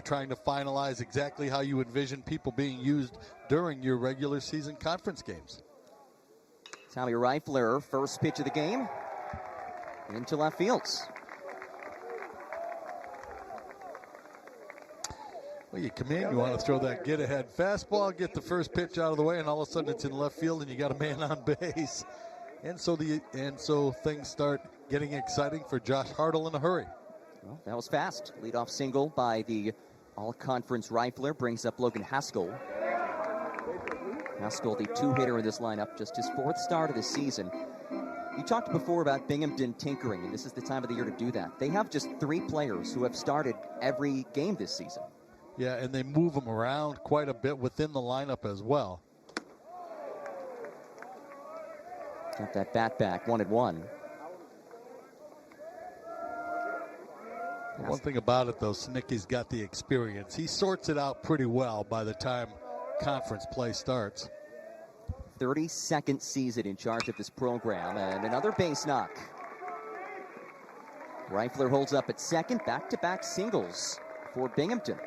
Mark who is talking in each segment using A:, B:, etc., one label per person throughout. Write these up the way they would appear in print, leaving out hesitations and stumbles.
A: trying to finalize exactly how you envision people being used during your regular season conference games.
B: Tommy Reifler, first pitch of the game, into left fields.
A: Well, you come in, you want to throw that get-ahead fastball, get the first pitch out of the way, and all of a sudden it's in left field, and you got a man on base. And so things start getting exciting for Josh Hartle in a hurry.
B: Well, that was fast. Leadoff single by the all-conference Reifler brings up Logan Haskell. Haskell, the two-hitter in this lineup, just his fourth start of the season. You talked before about Binghamton tinkering, and this is the time of the year to do that. They have just 3 players who have started every game this season.
A: Yeah, and they move them around quite a bit within the lineup as well.
B: Got that bat back, 1-1.
A: One thing about it, though, Snicky's got the experience. He sorts it out pretty well by the time conference play starts.
B: 32nd season in charge of this program, and another base knock. Reifler holds up at second, back-to-back singles for Binghamton.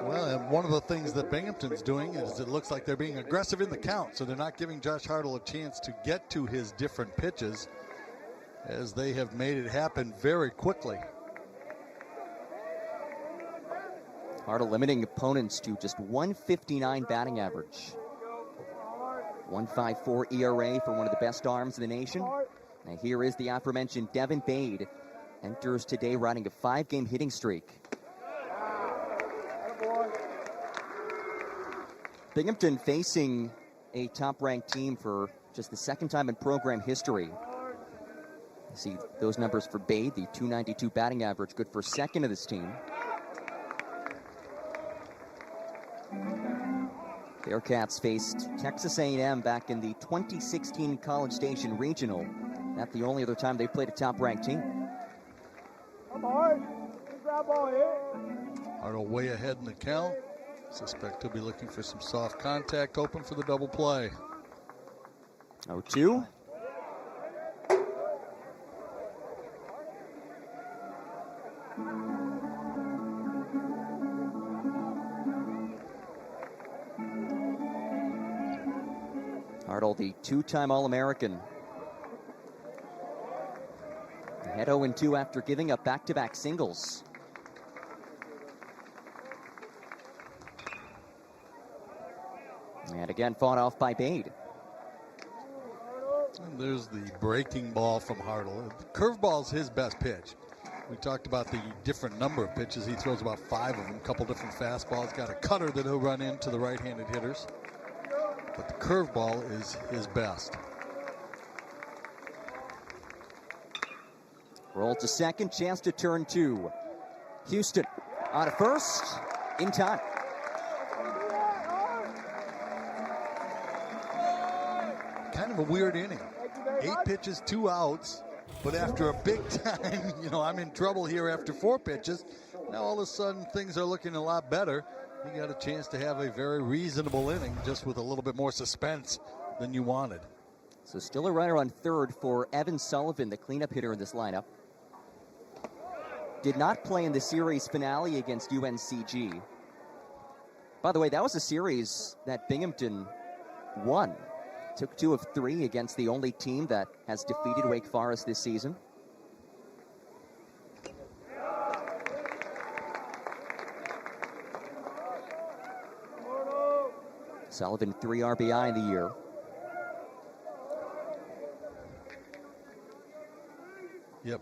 A: Well, and one of the things that Binghamton's doing is it looks like they're being aggressive in the count, so they're not giving Josh Hartle a chance to get to his different pitches, as they have made it happen very quickly.
B: Hartle limiting opponents to just 159 batting average. 1.54 ERA for one of the best arms in the nation. And here is the aforementioned Devin Bade. Enters today riding a 5-game hitting streak. Binghamton facing a top-ranked team for just the second time in program history. You see those numbers for Bade, the 292 batting average, good for second of this team. Bearcats faced Texas A&M back in the 2016 College Station Regional. That's the only other time they played a top-ranked team.
A: Hartle way ahead in the count. Suspect he'll be looking for some soft contact, open for the double play.
B: 0-2. Hartle, the 2-time All-American. Head 0-2 after giving up back-to-back singles. And again, fought off by Bade.
A: And there's the breaking ball from Hartle. The curveball's his best pitch. We talked about the different number of pitches. He throws about 5 of them, a couple different fastballs. Got a cutter that he'll run into the right-handed hitters. But the curveball is his best.
B: Roll to second, chance to turn 2. Houston out of first, in time.
A: Kind of a weird inning. 8 pitches, 2 outs. But after a big time, I'm in trouble here after 4 pitches. Now all of a sudden things are looking a lot better. You got a chance to have a very reasonable inning, just with a little bit more suspense than you wanted.
B: So still a runner on third for Evan Sullivan, the cleanup hitter in this lineup. Did not play in the series finale against UNCG. By the way, that was a series that Binghamton won. Took 2 of 3 against the only team that has defeated Wake Forest this season. Sullivan 3 RBI in the year.
A: Yep.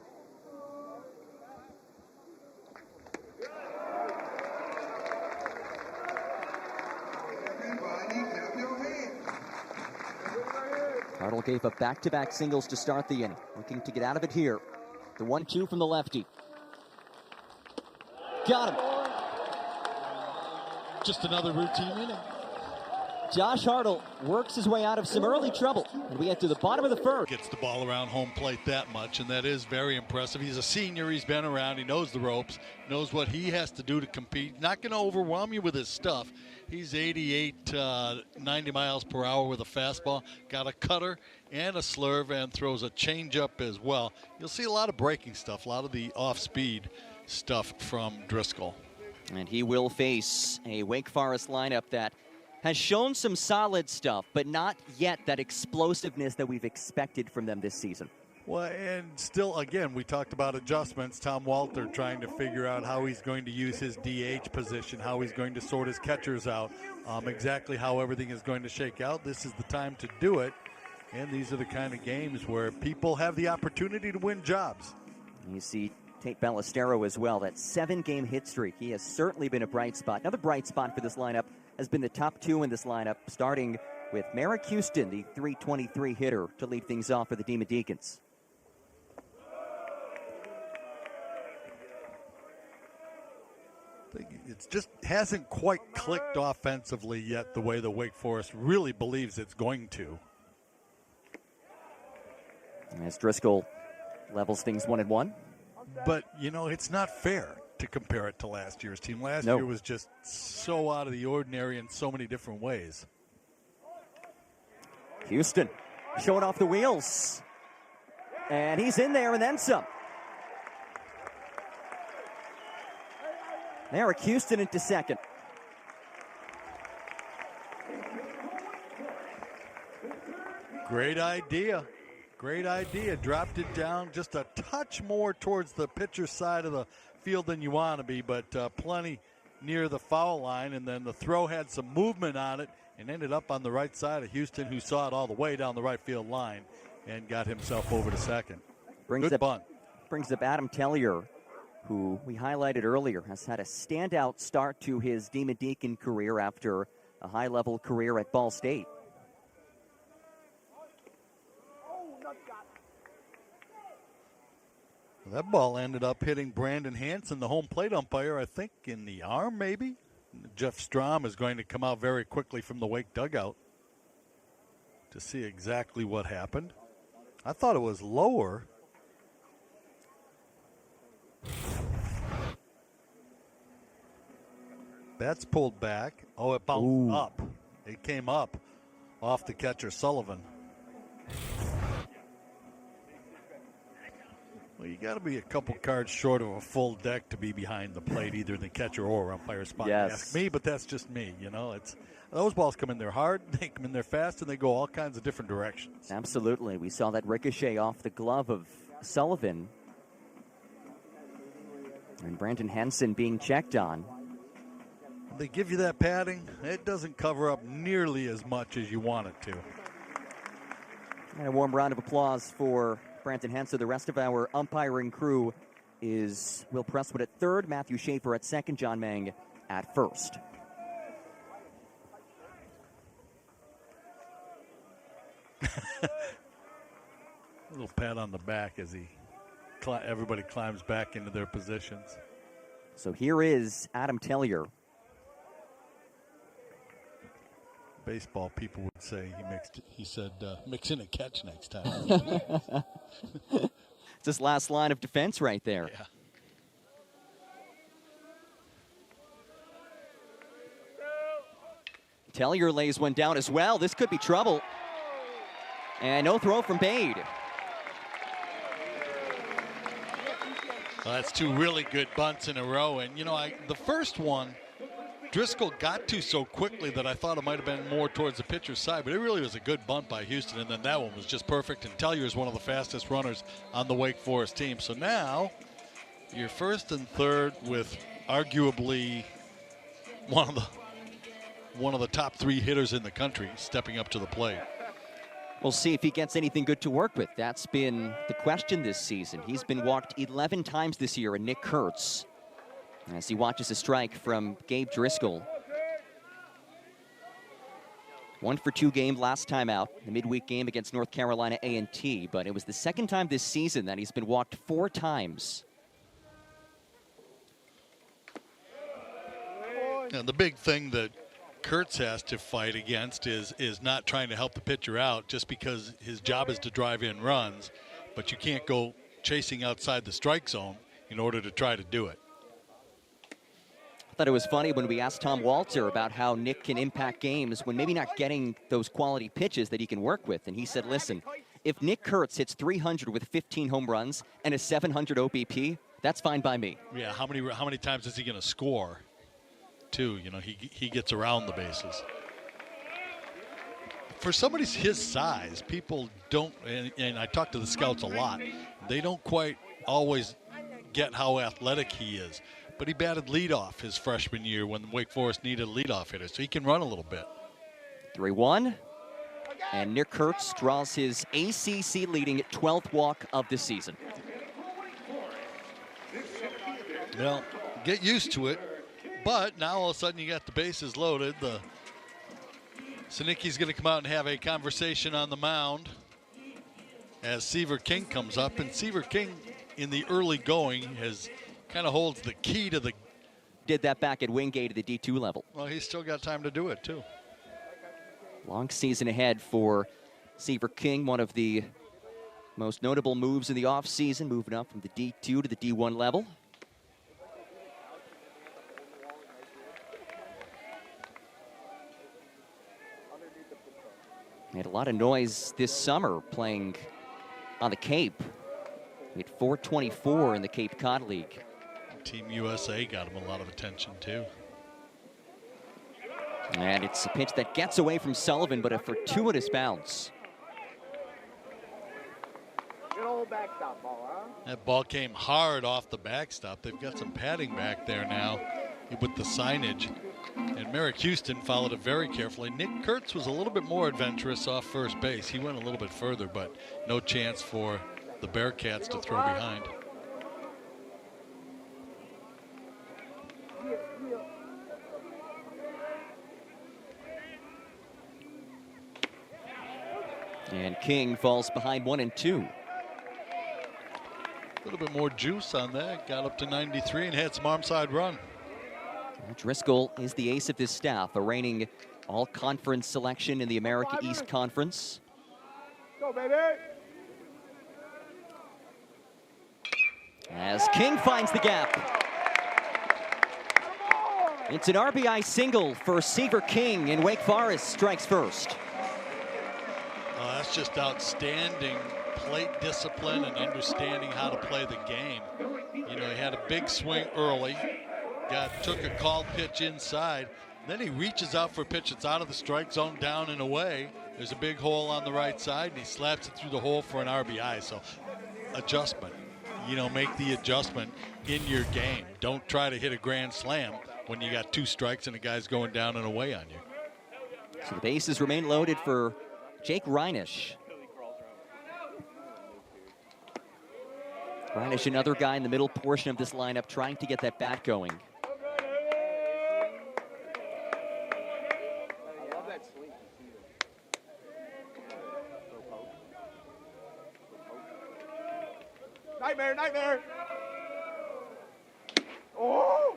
B: Hartle gave up back-to-back singles to start the inning. Looking to get out of it here. The 1-2 from the lefty. Got him.
A: Just another routine inning.
B: Josh Hartle works his way out of some early trouble. And we get to the bottom of the first.
A: Gets the ball around home plate that much, and that is very impressive. He's a senior. He's been around. He knows the ropes, knows what he has to do to compete. Not going to overwhelm you with his stuff. He's 88, 90 miles per hour with a fastball. Got a cutter and a slurve, and throws a changeup as well. You'll see a lot of breaking stuff, a lot of the off-speed. stuff from Driscoll.
B: And he will face a Wake Forest lineup that has shown some solid stuff, but not yet that explosiveness that we've expected from them this season.
A: Well, and still, again, we talked about adjustments. Tom Walter trying to figure out how he's going to use his DH position, how he's going to sort his catchers out, exactly how everything is going to shake out. This is the time to do it, and these are the kind of games where people have the opportunity to win jobs.
B: You see Tate Ballestero as well, that 7-game hit streak. He has certainly been a bright spot. Another bright spot for this lineup has been the top two in this lineup, starting with Merrick Houston, the .323 hitter, to lead things off for the Demon Deacons.
A: It just hasn't quite clicked offensively yet the way the Wake Forest really believes it's going to.
B: As Driscoll levels things 1-1.
A: But, you know, it's not fair to compare it to last year's team. Last year was just so out of the ordinary in so many different ways.
B: Houston showing off the wheels. And he's in there and then some. Merrick Houston into second.
A: Great idea. Great idea. Dropped it down just a touch more towards the pitcher side of the field than you want to be, but plenty near the foul line. And then the throw had some movement on it and ended up on the right side of Houston, who saw it all the way down the right field line and got himself over to second. Good bunt.
B: Brings up Adam Tellier, who we highlighted earlier, has had a standout start to his Demon Deacon career after a high-level career at Ball State.
A: That ball ended up hitting Brandon Hansen, the home plate umpire, I think in the arm maybe. Jeff Strom is going to come out very quickly from the Wake dugout to see exactly what happened. I thought it was lower. That's pulled back. Oh, it bounced up. It came up off the catcher, Sullivan. Well, you got to be a couple cards short of a full deck to be behind the plate, either in the catcher or umpire spot.
B: Yes.
A: Ask me, but that's just me. You know, those balls come in there hard, they come in there fast, and they go all kinds of different directions.
B: Absolutely. We saw that ricochet off the glove of Sullivan. And Brandon Hansen being checked on.
A: They give you that padding, it doesn't cover up nearly as much as you want it to.
B: And a warm round of applause for Brandon Hansen. The rest of our umpiring crew is Will Presswood at third, Matthew Schaefer at second, John Mang at first.
A: A little pat on the back as everybody climbs back into their positions.
B: So here is Adam Tellier.
A: Baseball people would say he said mix in a catch next time.
B: It's his last line of defense right there.
A: Yeah.
B: Tellier lays one down as well. This could be trouble. And no throw from Bade.
A: Well, that's two really good bunts in a row. And, you know, the first one, Driscoll got to so quickly that I thought it might have been more towards the pitcher's side, but it really was a good bunt by Houston, and then that one was just perfect. And Tellier is one of the fastest runners on the Wake Forest team. So now you're first and third with arguably one of the top three hitters in the country stepping up to the plate.
B: We'll see if he gets anything good to work with. That's been the question this season. He's been walked 11 times this year, and Nick Kurtz, as he watches a strike from Gabe Driscoll. 1-for-2 game last time out, the midweek game against North Carolina A&T, but it was the second time this season that he's been walked 4 times.
A: And the big thing that Kurtz has to fight against is not trying to help the pitcher out just because his job is to drive in runs, but you can't go chasing outside the strike zone in order to try to do it.
B: I thought it was funny when we asked Tom Walter about how Nick can impact games when maybe not getting those quality pitches that he can work with. And he said, listen, if Nick Kurtz hits 300 with 15 home runs and a 700 OBP, That's fine by me.
A: Yeah, how many times is he going to score? Too, you know, he gets around the bases. For somebody his size, people don't, and I talk to the scouts a lot, they don't quite always get how athletic he is. But he batted leadoff his freshman year when Wake Forest needed a leadoff hitter, so he can run a little bit.
B: 3-1. And Nick Kurtz draws his ACC leading 12th walk of the season.
A: Well, get used to it. But now all of a sudden you got the bases loaded. Sinicki's going to come out and have a conversation on the mound as Seaver King comes up. And Seaver King, in the early going, kind of holds the key to the.
B: Did that back at Wingate at the D2 level.
A: Well, he's still got time to do it, too.
B: Long season ahead for Seaver King, one of the most notable moves in the offseason, moving up from the D2 to the D1 level. Had a lot of noise this summer playing on the Cape. He had 424 in the Cape Cod League.
A: Team USA got him a lot of attention, too.
B: And it's a pitch that gets away from Sullivan, but a fortuitous bounce.
C: Good old backstop ball, huh?
A: That ball came hard off the backstop. They've got some padding back there now with the signage. And Merrick Houston followed it very carefully. Nick Kurtz was a little bit more adventurous off first base. He went a little bit further, but no chance for the Bearcats to throw behind.
B: And King falls behind 1-2.
A: A little bit more juice on that. Got up to 93 and had some arm side run.
B: Driscoll is the ace of this staff, a reigning all-conference selection in the America East Conference.
C: Go, baby!
B: As King finds the gap. It's an RBI single for Seaver King, and Wake Forest strikes first.
A: Oh, that's just outstanding plate discipline and understanding how to play the game. You know, he had a big swing early, took a called pitch inside, then he reaches out for a pitch that's out of the strike zone, down and away. There's a big hole on the right side, and he slaps it through the hole for an RBI. So, adjustment. You know, make the adjustment in your game. Don't try to hit a grand slam when you got 2 strikes and a guy's going down and away on you.
B: So the bases remain loaded for Jake Reinisch. Reinisch, another guy in the middle portion of this lineup, trying to get that bat going.
C: I love that swing. Nightmare, nightmare! Oh!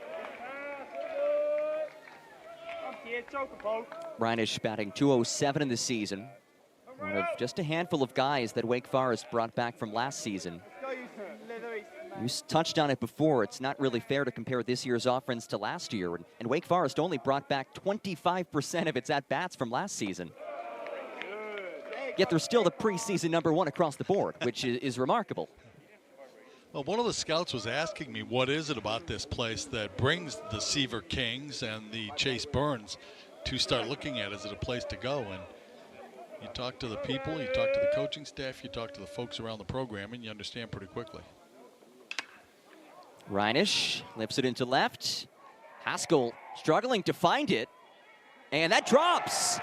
B: Reinisch batting .207 in the season. One of just a handful of guys that Wake Forest brought back from last season. You touched on it before. It's not really fair to compare this year's offense to last year. And Wake Forest only brought back 25% of its at-bats from last season. Yet they're still the preseason #1 across the board, which is remarkable.
A: Well, one of the scouts was asking me, what is it about this place that brings the Seaver Kings and the Chase Burns to start looking at? Is it a place to go? And you talk to the people, you talk to the coaching staff, you talk to the folks around the program, and you understand pretty quickly.
B: Reinisch lifts it into left. Haskell struggling to find it. And that drops.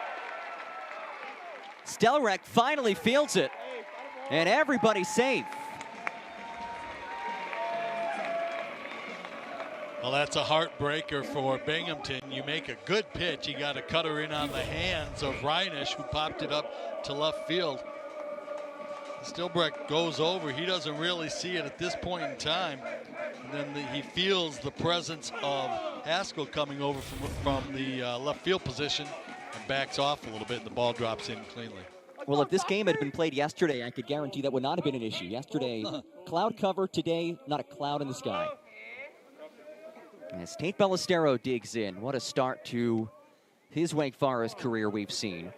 B: Stelrek finally fields it. And everybody's safe.
A: Well, that's a heartbreaker for Binghamton. You make a good pitch. You got to cut her in on the hands of Reinisch, who popped it up to left field. Stelbrecht goes over. He doesn't really see it at this point in time. And then he feels the presence of Haskell coming over from the left field position and backs off a little bit, and the ball drops in cleanly.
B: Well, if this game had been played yesterday, I could guarantee that would not have been an issue. Yesterday, cloud cover. Today, not a cloud in the sky. As Tate Ballestero digs in, what a start to his Wake Forest career we've seen.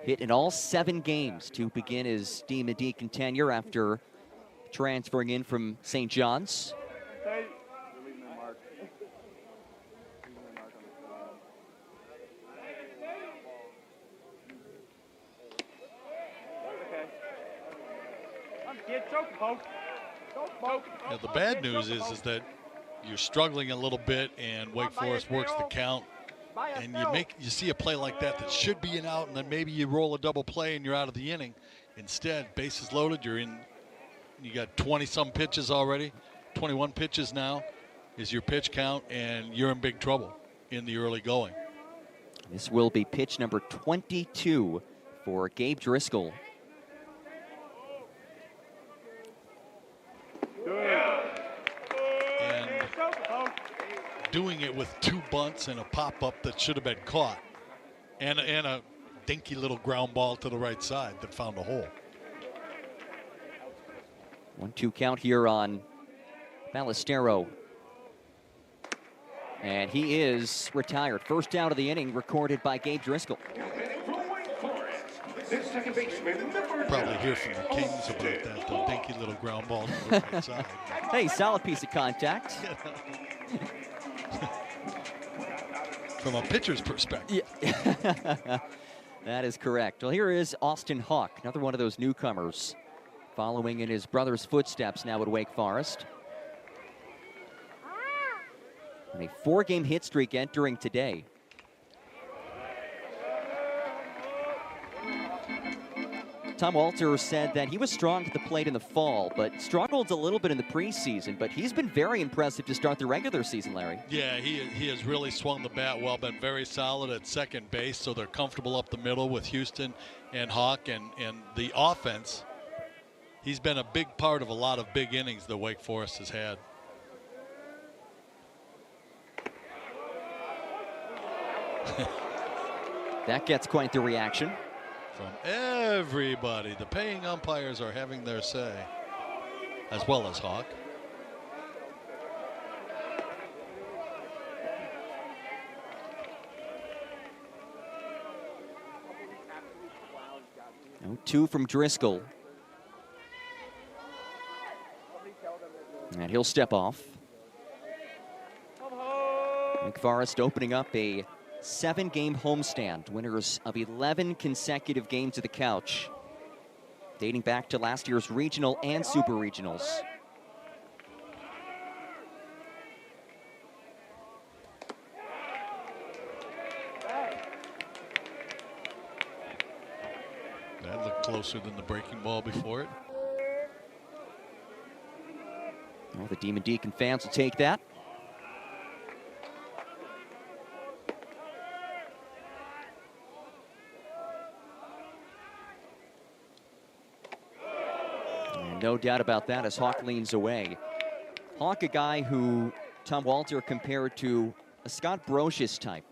B: Hit in all 7 games to begin his D-Medican tenure after transferring in from St. John's.
C: Hey. You're leaving a mark. Leaving a mark on the flag. Okay. Come, kid, choke, poke. Choke, poke.
A: Yeah, the bad news is that you're struggling a little bit, and Wake Forest works the count, and you see a play like that that should be an out, and then maybe you roll a double play and you're out of the inning. Instead, bases loaded, you got 20-some pitches already, 21 pitches now is your pitch count, and you're in big trouble in the early going.
B: This will be pitch number 22 for Gabe Driscoll.
A: And doing it with 2 bunts and a pop-up that should have been caught, and a dinky little ground ball to the right side that found a hole.
B: 1-2 count here on Ballestero. And he is retired. First out of the inning recorded by Gabe Driscoll.
A: Probably hear from the Kings about that, the dinky little ground ball to the right side.
B: Hey, solid piece of contact.
A: From a pitcher's perspective.
B: Yeah. That is correct. Well, here is Austin Hawk, another one of those newcomers, following in his brother's footsteps now at Wake Forest. And a 4-game hit streak entering today. Tom Walter said that he was strong at the plate in the fall, but struggled a little bit in the preseason. But he's been very impressive to start the regular season, Larry.
A: Yeah, he has really swung the bat well, been very solid at second base, so they're comfortable up the middle with Houston and Hawk, and the offense. He's been a big part of a lot of big innings that Wake Forest has had.
B: That gets quite the reaction.
A: From everybody. The paying umpires are having their say, as well as Hawk.
B: No, 2 from Driscoll. And he'll step off. Wake Forest opening up a 7-game homestand, winners of 11 consecutive games of the couch, dating back to last year's regional and super regionals.
A: That looked closer than the breaking ball before it.
B: Well, the Demon Deacon fans will take that. No doubt about that as Hawk leans away. Hawk, a guy who Tom Walter compared to a Scott Brocious type.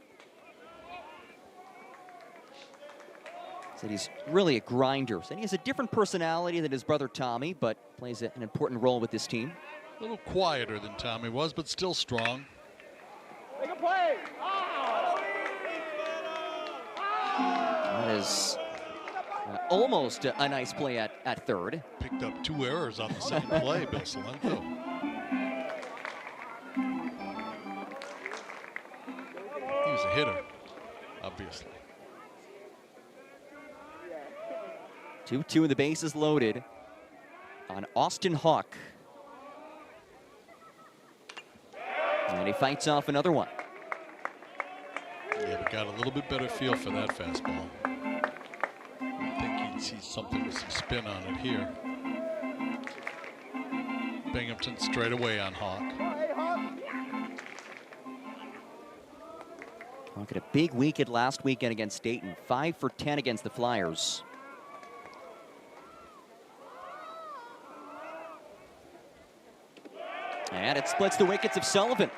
B: Said he's really a grinder. Said he has a different personality than his brother Tommy, but plays an important role with this team.
A: A little quieter than Tommy was, but still strong.
C: Make a play.
B: That is almost a nice play at third.
A: Picked up 2 errors on the same play, Bill Salento. He was a hitter, obviously.
B: 2-2 and the bases loaded on Austin Hawk. And he fights off another one.
A: Yeah, we got a little bit better feel for that fastball. I think he'd see something with some spin on it here. Binghamton straight away on Hawk.
B: Hawk had a big weekend last weekend against Dayton. 5 for 10 against the Flyers. And it splits the wickets of Sullivan.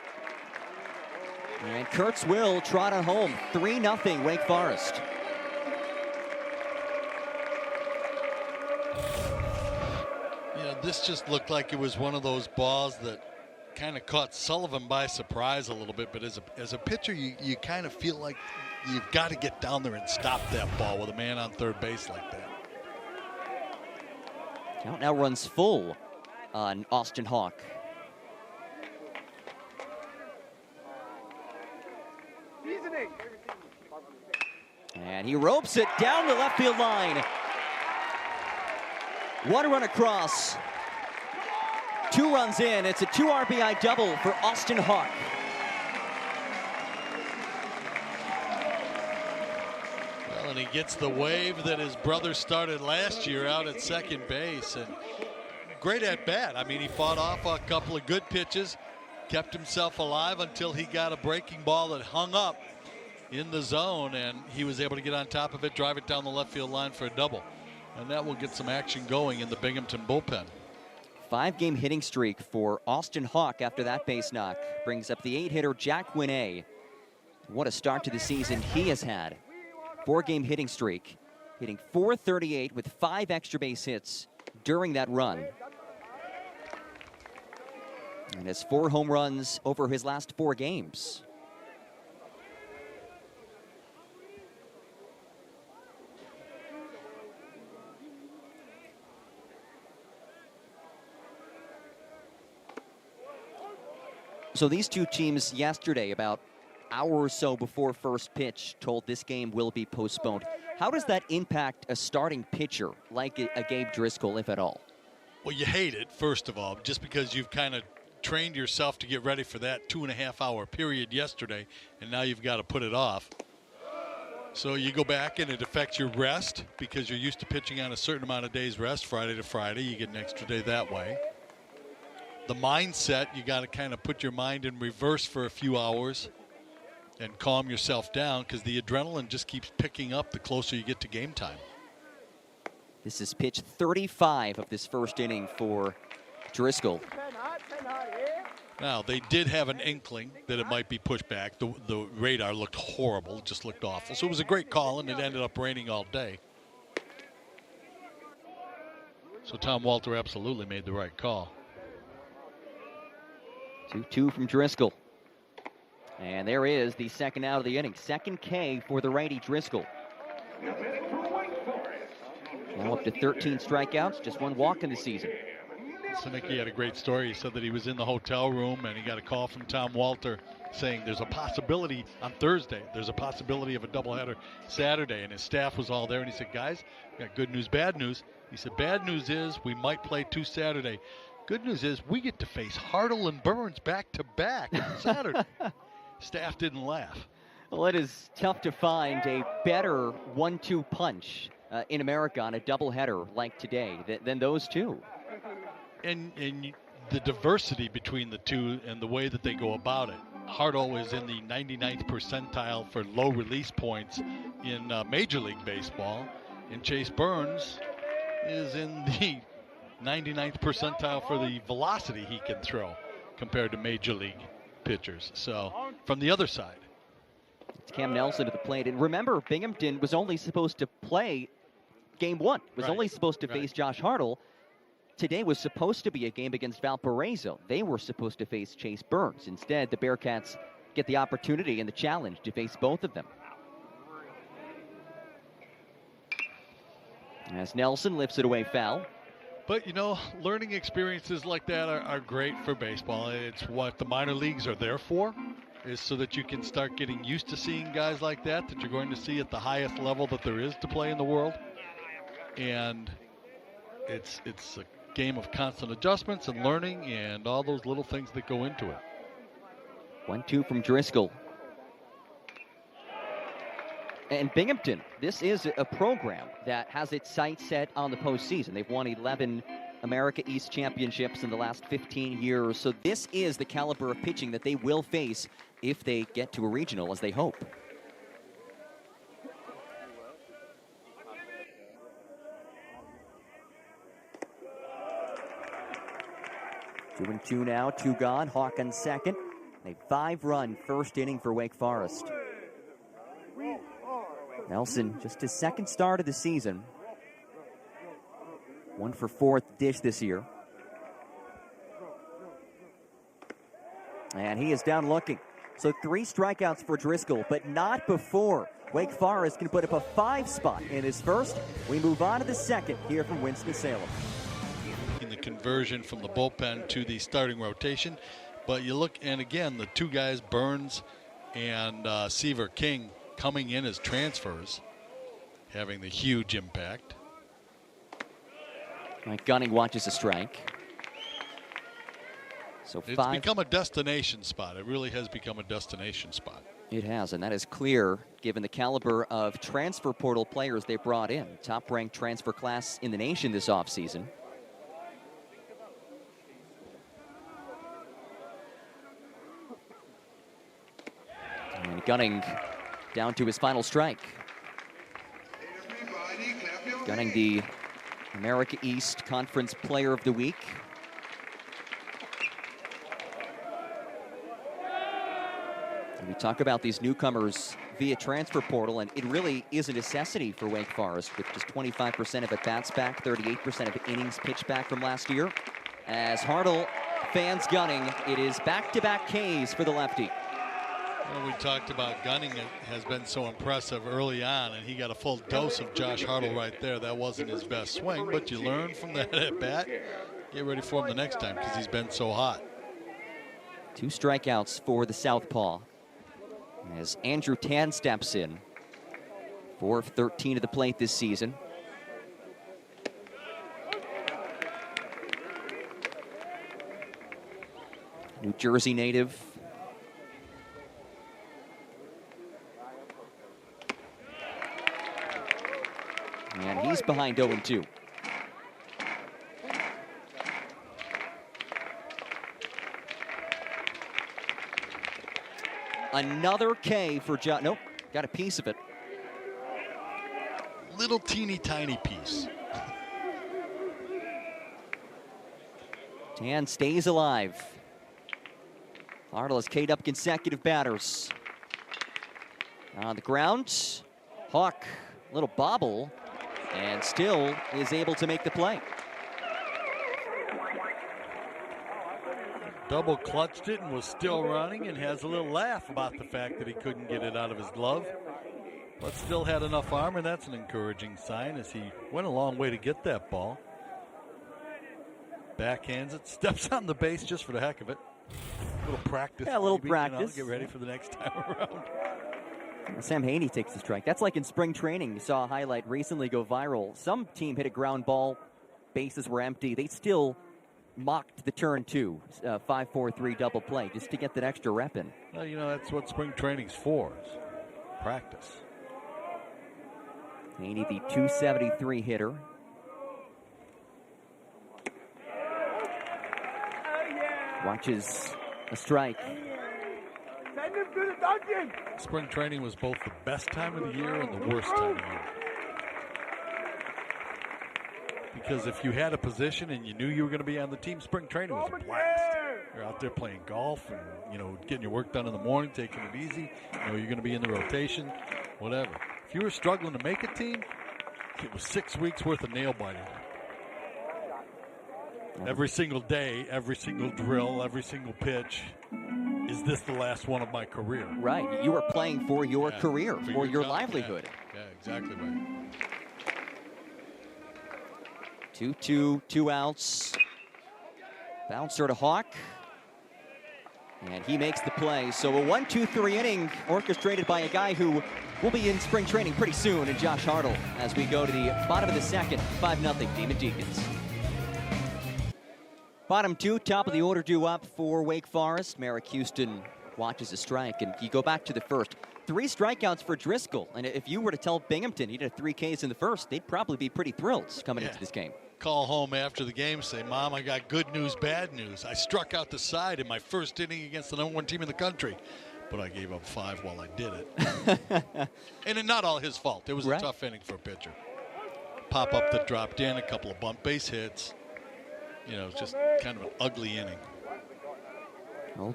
B: And Kurtz will trot on home. 3-0 Wake Forest.
A: Yeah, this just looked like it was one of those balls that kind of caught Sullivan by surprise a little bit. But as a pitcher, you kind of feel like you've got to get down there and stop that ball with a man on third base like that.
B: Count now runs full on Austin Hawk. And he ropes it down the left field line. One run across. 2 runs in. It's a 2 RBI double for Austin Hawk.
A: Well, and he gets the wave that his brother started last year out at second base. And great at bat. I mean, he fought off a couple of good pitches, kept himself alive until he got a breaking ball that hung up in the zone, and he was able to get on top of it, drive it down the left field line for a double. And that will get some action going in the Binghamton bullpen.
B: 5-game hitting streak for Austin Hawk after that base knock. Brings up the 8-hitter Jack Winay. What a start to the season he has had. 4-game hitting streak, hitting .438 with 5 extra base hits during that run. And has 4 home runs over his last 4 games. So these two teams yesterday, about an hour or so before first pitch, told this game will be postponed. How does that impact a starting pitcher like a Gabe Driscoll, if at all?
A: Well, you hate it, first of all, just because you've kind of trained yourself to get ready for that 2.5-hour period yesterday, and now you've got to put it off. So you go back and it affects your rest because you're used to pitching on a certain amount of days rest, Friday to Friday. You get an extra day that way. The mindset, you got to kind of put your mind in reverse for a few hours and calm yourself down because the adrenaline just keeps picking up the closer you get to game time.
B: This is pitch 35 of this first inning for Driscoll.
A: Now, they did have an inkling that it might be pushed back. The radar looked horrible, it just looked awful. So it was a great call, and it ended up raining all day. So Tom Walter absolutely made the right call.
B: 2-2 from Driscoll. And there is the second out of the inning. Second K for the righty Driscoll. Now up to 13 strikeouts, just 1 walk in the season.
A: Sinicki had a great story. He said that he was in the hotel room and he got a call from Tom Walter saying there's a possibility on Thursday, there's a possibility of a doubleheader Saturday, and his staff was all there, and he said, guys, we got good news, bad news. He said, bad news is we might play 2 Saturday. Good news is we get to face Hartle and Burns back-to-back on Saturday. Staff didn't laugh.
B: Well, it is tough to find a better 1-2 punch in America on a doubleheader like today than those two.
A: And the diversity between the two and the way that they go about it. Hartle is in the 99th percentile for low release points in Major League Baseball, and Chase Burns is in the 99th percentile for the velocity he can throw compared to Major League pitchers. So from the other side.
B: It's Cam Nelson to the plate. And remember, Binghamton was only supposed to play game 1. Was only supposed to face Josh Hartle. Today was supposed to be a game against Valparaiso. They were supposed to face Chase Burns. Instead, the Bearcats get the opportunity and the challenge to face both of them. As Nelson lifts it away foul.
A: But, you know, learning experiences like that are great for baseball. It's what the minor leagues are there for, is so that you can start getting used to seeing guys like that you're going to see at the highest level that there is to play in the world. And it's a game of constant adjustments and learning and all those little things that go into it.
B: 1-2 from Driscoll. And Binghamton, this is a program that has its sights set on the postseason. They've won 11 America East championships in the last 15 years. So this is the caliber of pitching that they will face if they get to a regional, as they hope. Two and two now, 2 gone. Hawk on second. A 5-run first inning for Wake Forest. Nelson, just his second start of the season. 1 for 4th dish this year. And he is down looking. So 3 strikeouts for Driscoll, but not before Wake Forest can put up a 5 spot in his first. We move on to the second here from Winston-Salem.
A: In the conversion from the bullpen to the starting rotation. But you look, and again, the two guys, Burns and Seaver King, coming in as transfers, having the huge impact.
B: Right, Gunning watches a strike. So
A: It's become a destination spot. It really has become a destination spot.
B: It has, and that is clear given the caliber of transfer portal players they brought in. Top-ranked transfer class in the nation this offseason. And Gunning down to his final strike. Gunning, the America East Conference Player of the Week. And we talk about these newcomers via transfer portal, and it really is a necessity for Wake Forest, with just 25% of at-bats back, 38% of innings pitched back from last year. As Hartle fans Gunning, it is back-to-back Ks for the lefty.
A: Well, we talked about Gunning has been so impressive early on, and he got a full dose of Josh Hartle right there. That wasn't his best swing, but you learn from that at bat. Get ready for him the next time because he's been so hot.
B: 2 strikeouts for the southpaw. As Andrew Tan steps in, 4 of 13 to the plate this season. New Jersey native. And he's behind 0-2. Another K for John. Nope, got a piece of it.
A: Little teeny tiny piece.
B: Tan stays alive. Hartle has K'd up consecutive batters. On the ground, Hawk, little bobble, and still is able to make the play.
A: Double clutched it and was still running, and has a little laugh about the fact that he couldn't get it out of his glove. But still had enough arm, and that's an encouraging sign as he went a long way to get that ball. Backhands it, steps on the base just for the heck of it. A little practice.
B: Yeah, a little
A: maybe,
B: practice.
A: Get ready for the next time around.
B: Sam Haney takes the strike. That's like in spring training. You saw a highlight recently go viral. Some team hit a ground ball, bases were empty. They still mocked the turn 2, 5-4-3 double play, just to get that extra rep in.
A: Well, you know, that's what spring training's for, is practice.
B: Haney, the 273 hitter. Watches a strike.
A: Spring training was both the best time of the year and the worst time of the year. Because if you had a position and you knew you were going to be on the team, spring training was a blast. You're out there playing golf and, you know, getting your work done in the morning, taking it easy. You know, you're going to be in the rotation, whatever. If you were struggling to make a team, it was 6 weeks worth of nail biting. Every single day, every single drill, every single pitch. Is this the last one of my career?
B: Right. You were playing for your career, for your livelihood.
A: Yeah, exactly right.
B: 2-2, 2 outs. Bouncer to Hawk. And he makes the play. So a 1-2-3 inning orchestrated by a guy who will be in spring training pretty soon, and Josh Hartle, as we go to the bottom of the second. 5-0 Demon Deacons. Bottom 2, top of the order due up for Wake Forest. Merrick Houston watches a strike, and you go back to the first. 3 strikeouts for Driscoll, and if you were to tell Binghamton he did 3 Ks in the first, they'd probably be pretty thrilled coming into this game.
A: Call home after the game, say, Mom, I got good news, bad news. I struck out the side in my first inning against the #1 team in the country, but I gave up 5 while I did it. And it's not all his fault. It was a tough inning for a pitcher. Pop up that dropped in, a couple of bump base hits. You know, just kind of an ugly inning.
B: Well,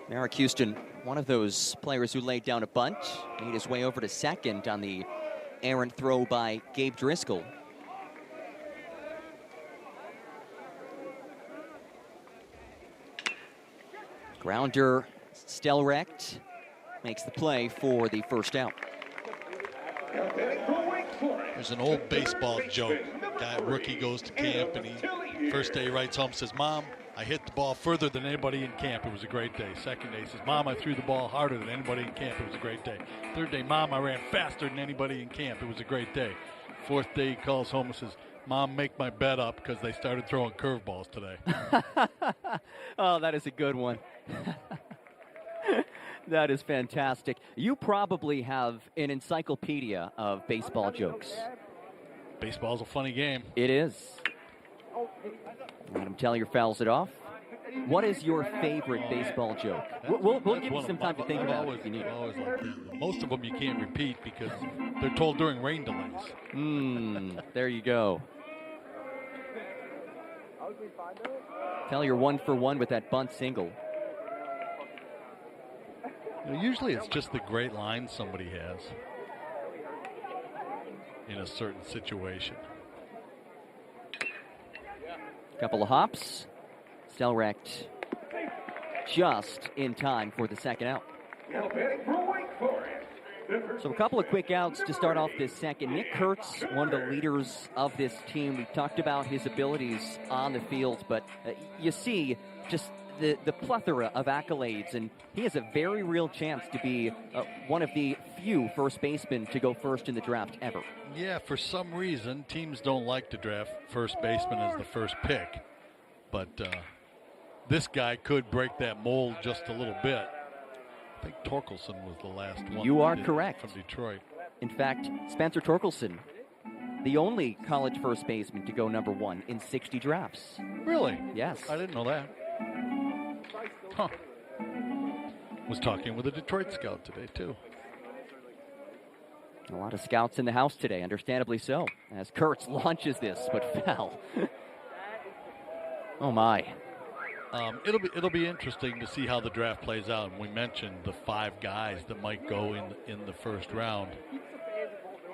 B: Merrick Houston, one of those players who laid down a bunt, made his way over to second on the errant throw by Gabe Driscoll. Grounder, Stelrecht makes the play for the first out.
A: There's an old baseball joke. Rookie goes to camp and he First day he writes home, says, Mom, I hit the ball further than anybody in camp. It was a great day. Second day he says, Mom, I threw the ball harder than anybody in camp. It was a great day. Third day, Mom, I ran faster than anybody in camp. It was a great day. Fourth day he calls home and says, Mom, make my bed up because they started throwing curveballs today.
B: Oh, that is a good one. That is fantastic. You probably have an encyclopedia of baseball jokes.
A: Baseball's a funny game.
B: It is. Adam Tellier fouls it off. What is your favorite baseball joke? We'll give you some time to think about it if you need.
A: Always like that. Most of them you can't repeat because they're told during rain delays.
B: There you go. Tellier 1 for 1 with that bunt single.
A: Usually it's just the great line somebody has in a certain situation.
B: Couple of hops. Stelrecht just in time for the second out. So a couple of quick outs to start off this second. Nick Kurtz, one of the leaders of this team. We talked about his abilities on the field, but you see just the plethora of accolades, and he has a very real chance to be one of the few first basemen to go first in the draft ever.
A: Yeah, for some reason, teams don't like to draft first baseman as the first pick, but this guy could break that mold just a little bit. I think Torkelson was the last one.
B: You are correct.
A: From Detroit.
B: In fact, Spencer Torkelson, the only college first baseman to go number 1 in 60 drafts.
A: Really?
B: Yes.
A: I didn't know that. Huh. Was talking with a Detroit scout today, too.
B: A lot of scouts in the house today, understandably so, as Kurtz launches this, but fell. Oh, my.
A: It'll be interesting to see how the draft plays out. And we mentioned the 5 guys that might go in the first round.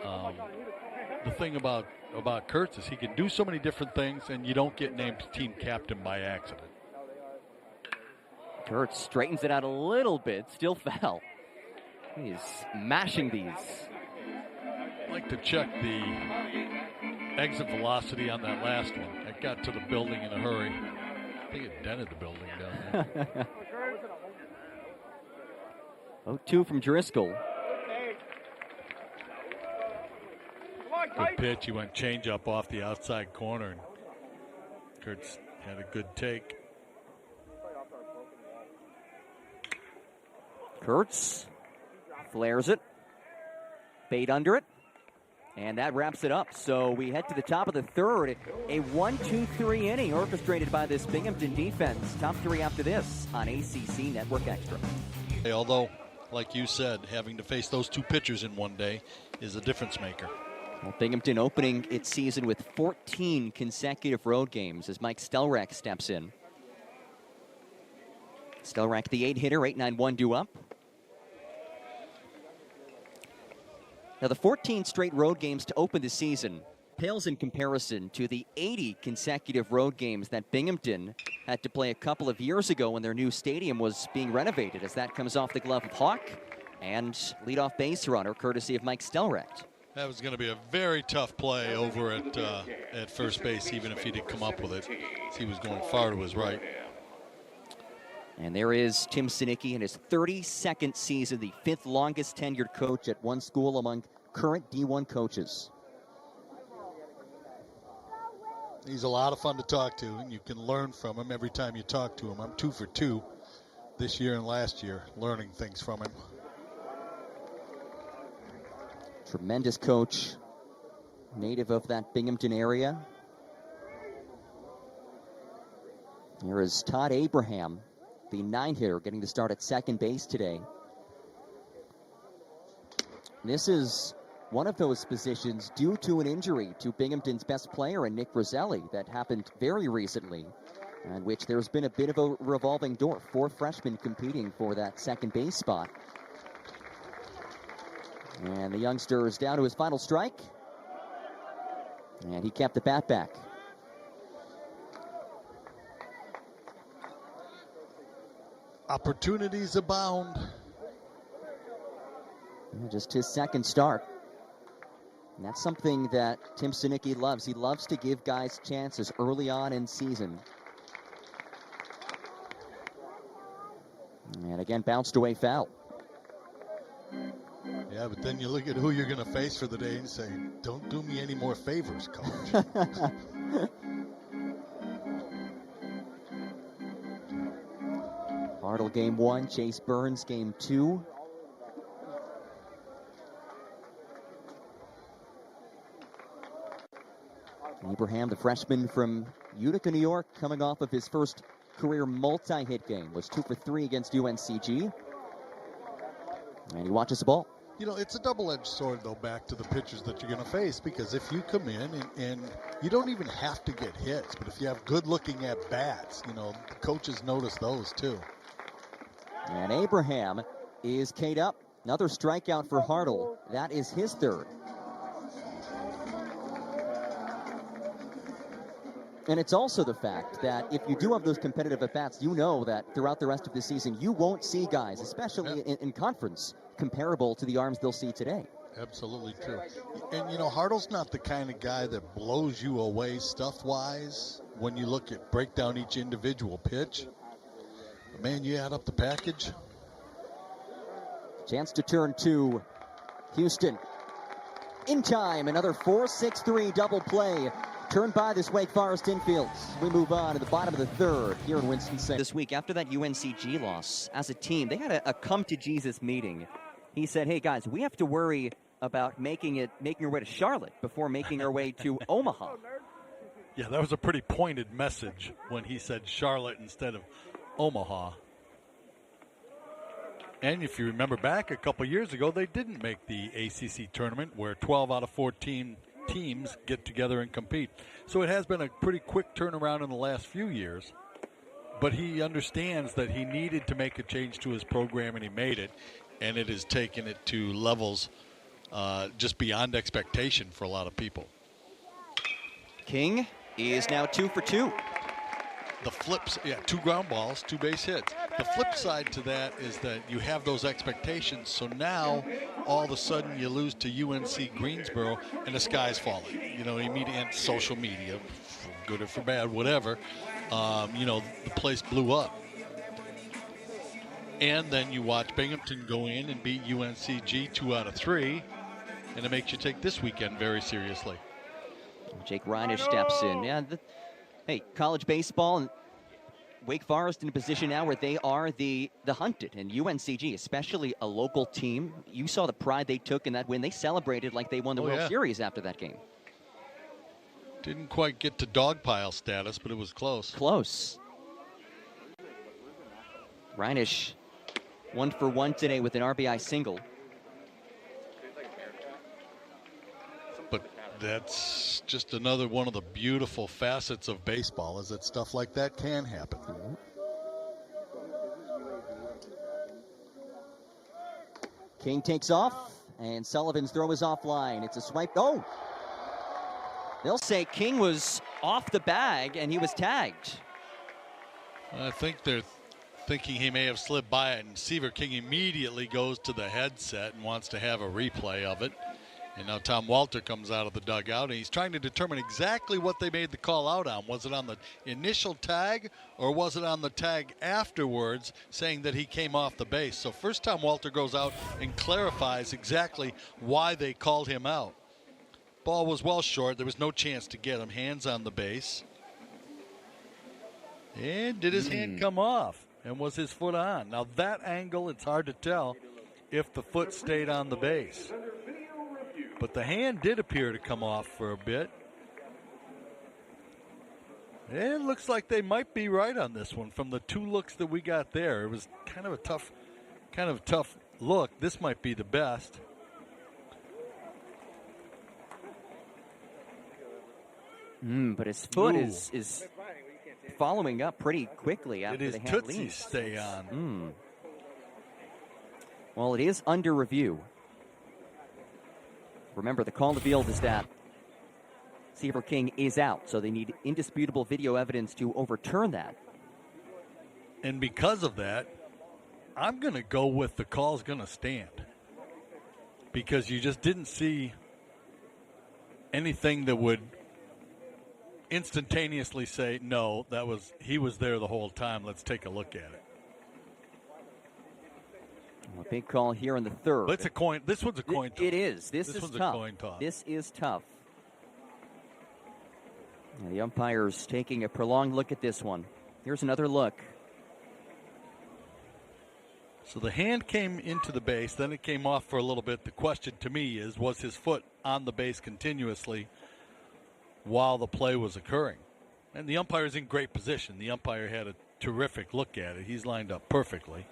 A: The thing about Kurtz is he can do so many different things, and you don't get named team captain by accident.
B: Kurtz straightens it out a little bit, still fell. He's mashing these.
A: I'd like to check the exit velocity on that last one. It got to the building in a hurry. I think it dented the building down there.
B: 0-2 from Driscoll.
A: Good pitch. He went change up off the outside corner, and Kurtz had a good take.
B: Kurtz flares it. Bait under it. And that wraps it up. So we head to the top of the third. A 1-2-3 inning orchestrated by this Binghamton defense. Top 3 after this on ACC Network Extra.
A: Although, like you said, having to face those 2 pitchers in one day is a difference maker.
B: Well, Binghamton opening its season with 14 consecutive road games as Mike Stelrecht steps in. Stelrecht, the 8-hitter, 8.91 due up. Now, the 14 straight road games to open the season pales in comparison to the 80 consecutive road games that Binghamton had to play a couple of years ago when their new stadium was being renovated, as that comes off the glove of Hawk and leadoff base runner courtesy of Mike Stelrecht.
A: That was going to be a very tough play over at first base, even if he did come up with it. He was going far to his right.
B: And there is Tim Sinicki in his 32nd season, the 5th longest tenured coach at one school among current D1 coaches.
A: He's a lot of fun to talk to, and you can learn from him every time you talk to him. I'm 2 for 2 this year and last year, learning things from him.
B: Tremendous coach, native of that Binghamton area. Here is Todd Abraham, the 9-hitter, getting the start at second base today. This is one of those positions due to an injury to Binghamton's best player, Nick Roselli, that happened very recently, in which there's been a bit of a revolving door. 4 freshmen competing for that second base spot. And the youngster is down to his final strike. And he kept the bat back.
A: Opportunities abound.
B: Just his second start. And that's something that Tim Sinicki loves. He loves to give guys chances early on in season. And again, bounced away foul.
A: Yeah, but then you look at who you're going to face for the day and say, don't do me any more favors, coach.
B: Bartle game 1, Chase Burns game 2. Abraham, the freshman from Utica, New York, coming off of his first career multi-hit game, was 2 for 3 against UNCG. And he watches the ball.
A: You know, it's a double-edged sword, though, back to the pitchers that you're going to face, because if you come in and you don't even have to get hits, but if you have good-looking at-bats, you know, the coaches notice those, too.
B: And Abraham is K'd up. Another strikeout for Hartle. That is his third. And it's also the fact that if you do have those competitive at-bats, you know that throughout the rest of the season, you won't see guys, especially in conference, comparable to the arms they'll see today.
A: Absolutely true. And, you know, Hartle's not the kind of guy that blows you away stuff-wise when you break down each individual pitch. But, man, you add up the package.
B: Chance to turn to Houston. In time, another 4-6-3 double play. Turned by this Wake Forest infield. We move on to the bottom of the third here in Winston-Salem. This week, after that UNCG loss, as a team, they had a come-to-Jesus meeting. He said, hey, guys, we have to worry about making our way to Charlotte before making our way to Omaha.
D: Yeah, that was a pretty pointed message when he said Charlotte instead of Omaha. And if you remember back a couple years ago, they didn't make the ACC tournament where 12 out of 14 teams get together and compete. So it has been a pretty quick turnaround in the last few years. But he understands that he needed to make a change to his program, and he made it. And it has taken it to levels just beyond expectation for a lot of people.
B: King is now 2 for 2.
A: The flips, 2 ground balls, 2 base hits. The flip side to that is that you have those expectations. So now, all of a sudden, you lose to UNC Greensboro, and the sky's falling. You know, and social media, for good or for bad, whatever. You know, the place blew up. And then you watch Binghamton go in and beat UNCG 2 out of 3, and it makes you take this weekend very seriously.
B: Jake Reinisch steps in. Yeah, hey, college baseball and Wake Forest in a position now where they are the hunted, and UNCG, especially a local team, you saw the pride they took in that win. They celebrated like they won the World Series after that game.
A: Didn't quite get to dogpile status, but it was close.
B: Close. Reinisch 1 for 1 today with an RBI single.
A: But that's just another one of the beautiful facets of baseball, is that stuff like that can happen.
B: King takes off, and Sullivan's throw is offline. It's a swipe. Oh! They'll say King was off the bag, and he was tagged.
A: I think they're thinking he may have slid by it, and Seaver King immediately goes to the headset and wants to have a replay of it. And now Tom Walter comes out of the dugout, and he's trying to determine exactly what they made the call out on. Was it on the initial tag, or was it on the tag afterwards, saying that he came off the base? So first Tom Walter goes out and clarifies exactly why they called him out. Ball was well short. There was no chance to get him. Hands on the base. And did his hand come off? And was his foot on? Now that angle, it's hard to tell if the foot stayed on the base. But the hand did appear to come off for a bit. It looks like they might be right on this one from the 2 looks that we got there. It was kind of a tough look. This might be the best.
B: But his foot is following up pretty quickly after the hand leaves.
A: Did his tootsies stay on?
B: Well, it is under review. Remember, the call on the field is that Seaver King is out, so they need indisputable video evidence to overturn that.
A: And because of that, I'm going to go with the call's going to stand. Because you just didn't see
D: anything that would instantaneously say, no, he was there the whole time. Let's take a look at it.
B: Well, a big call here in the third.
D: But it's a coin. This one's a coin toss.
B: It is. This is
D: one's
B: tough.
D: a coin toss.
B: This is tough. And the umpire's taking a prolonged look at this one. Here's another look.
D: So the hand came into the base, then it came off for a little bit. The question to me is, was his foot on the base continuously while the play was occurring? And the umpire's in great position. The umpire had a terrific look at it. He's lined up perfectly.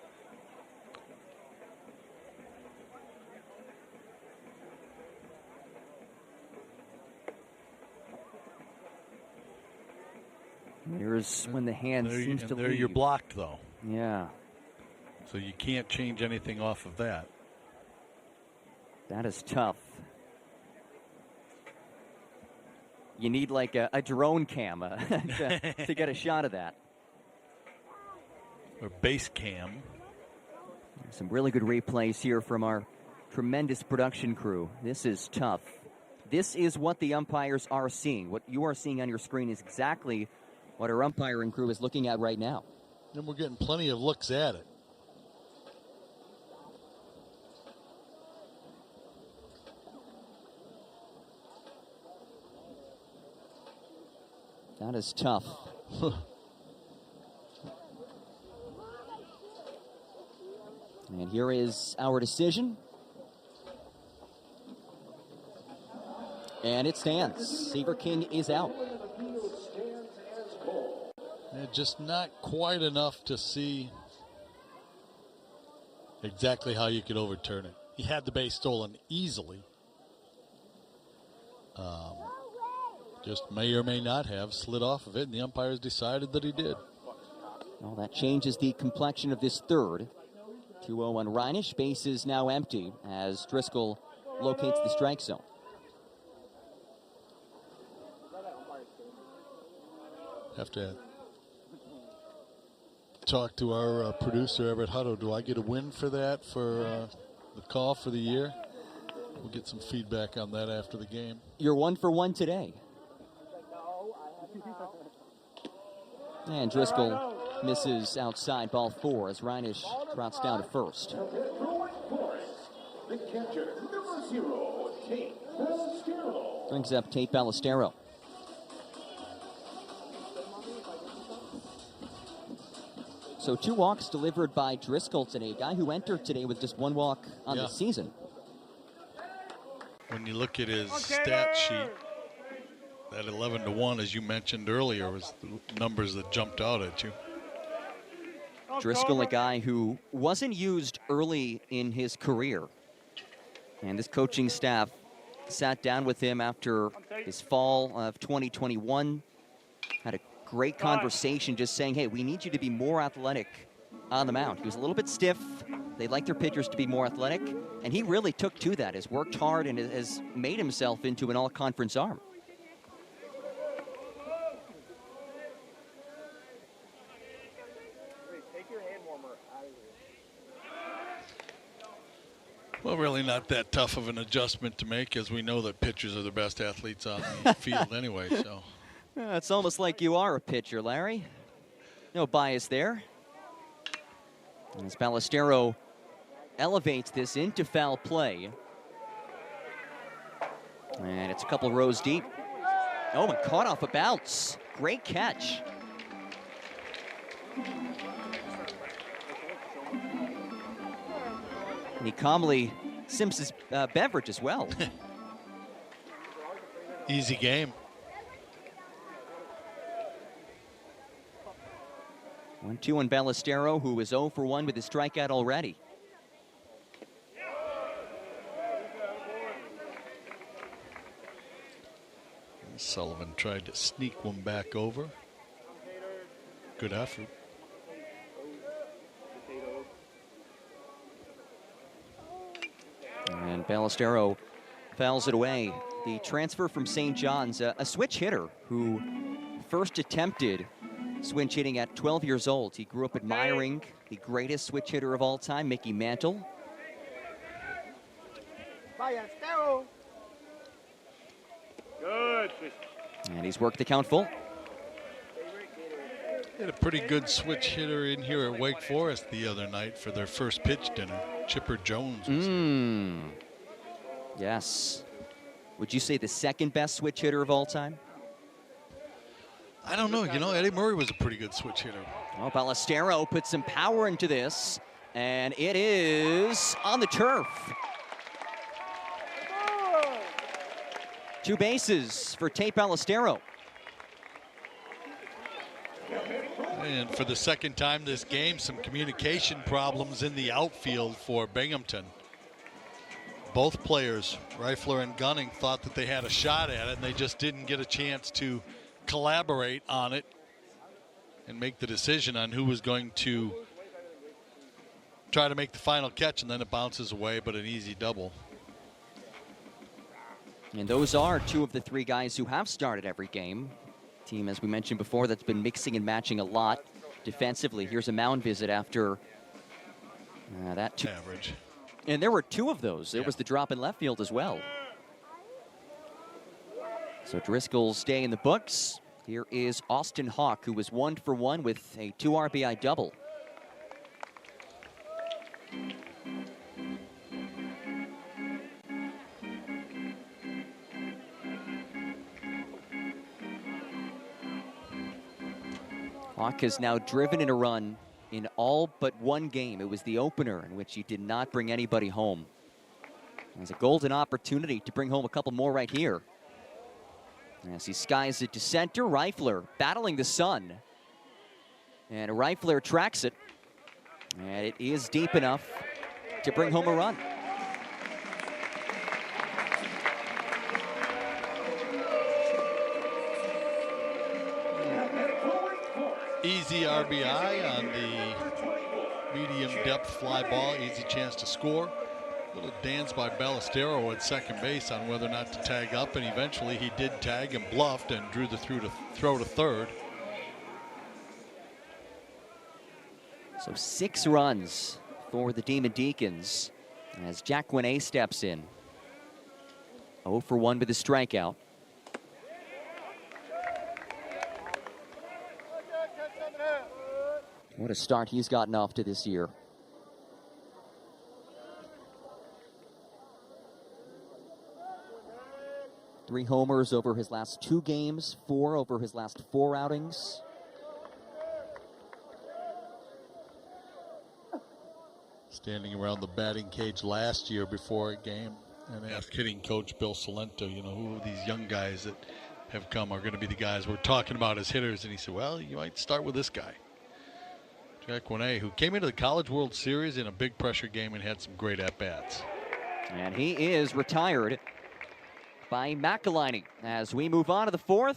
B: Here's when the hand seems to
D: there
B: leave.
D: you're blocked, though.
B: Yeah.
D: So you can't change anything off of that.
B: That is tough. You need like a drone cam to get a shot of that.
D: Or base cam.
B: Some really good replays here from our tremendous production crew. This is tough. This is what the umpires are seeing. What you are seeing on your screen is exactly what our umpiring crew is looking at right now.
D: And we're getting plenty of looks at it.
B: That is tough. And here is our decision. And it stands. Seaver King is out.
D: Just not quite enough to see exactly how you could overturn it. He had the base stolen easily. Just may or may not have slid off of it, and the umpires decided that he did.
B: Well, that changes the complexion of this third. 2-0 on Reinisch. Base is now empty as Driscoll locates the strike zone.
D: Have to talk to our producer, Everett Hutto. Do I get a win for that, for the call for the year? We'll get some feedback on that after the game.
B: You're 1 for 1 today. And Driscoll misses outside, ball 4 as Reinisch trots down to first. Brings up Tate Ballestero. So 2 walks delivered by Driscoll today, a guy who entered today with just 1 walk on the season.
D: When you look at his stat sheet, that 11-1, as you mentioned earlier, was the numbers that jumped out at you.
B: Driscoll, a guy who wasn't used early in his career. And this coaching staff sat down with him after his fall of 2021, had a great conversation just saying, hey, we need you to be more athletic on the mound. He was a little bit stiff. They like their pitchers to be more athletic. And he really took to that, has worked hard and has made himself into an all-conference arm.
D: Well, really not that tough of an adjustment to make, as we know that pitchers are the best athletes on the field anyway. So
B: it's almost like you are a pitcher, Larry. No bias there. As Ballestero elevates this into foul play. And it's a couple rows deep. Oh, and caught off a bounce. Great catch. And he calmly sips his beverage as well.
D: Easy game.
B: 1-2 on Ballestero, who is 0 for 1 with his strikeout already.
D: Sullivan tried to sneak one back over. Good effort.
B: And Ballestero fouls it away. The transfer from St. John's, a switch hitter who first attempted switch hitting at 12 years old. He grew up admiring the greatest switch hitter of all time, Mickey Mantle. And he's worked the count full.
D: Had a pretty good switch hitter in here at Wake Forest the other night for their first pitch dinner. Chipper Jones was here.
B: Yes. Would you say the second best switch hitter of all time?
D: I don't know. You know, Eddie Murray was a pretty good switch hitter.
B: Well, Ballestero put some power into this, and it is on the turf. 2 bases for Tate Ballestero.
D: And for the second time this game, some communication problems in the outfield for Binghamton. Both players, Reifler and Gunning, thought that they had a shot at it, and they just didn't get a chance to collaborate on it and make the decision on who was going to try to make the final catch, and then it bounces away, but an easy double.
B: And those are 2 of the 3 guys who have started every game. Team, as we mentioned before, that's been mixing and matching a lot defensively. Here's a mound visit after that
D: average.
B: And there were 2 of those. There was the drop in left field as well. So Driscoll's day in the books. Here is Austin Hawk, who was 1 for 1 with a 2 RBI double. Hawk has now driven in a run in all but 1 game. It was the opener in which he did not bring anybody home. There's a golden opportunity to bring home a couple more right here. As he skies it to center, Reifler battling the sun. And Reifler tracks it. And it is deep enough to bring home a run.
D: Easy RBI on the medium depth fly ball. Easy chance to score. Little dance by Ballestero at second base on whether or not to tag up, and eventually he did tag and bluffed and drew the throw to third.
B: So 6 runs for the Demon Deacons as Jack Guinet steps in. 0 for 1 with a strikeout. What a start he's gotten off to this year. Three homers over his last 2 games, 4 over his last 4 outings.
D: Standing around the batting cage last year before a game and asked hitting coach Bill Salento, you know, who these young guys that have come are going to be the guys we're talking about as hitters. And he said, well, you might start with this guy, Jack Guinet, who came into the College World Series in a big pressure game and had some great at-bats.
B: And he is retired by McElhinney. As we move on to the 4th,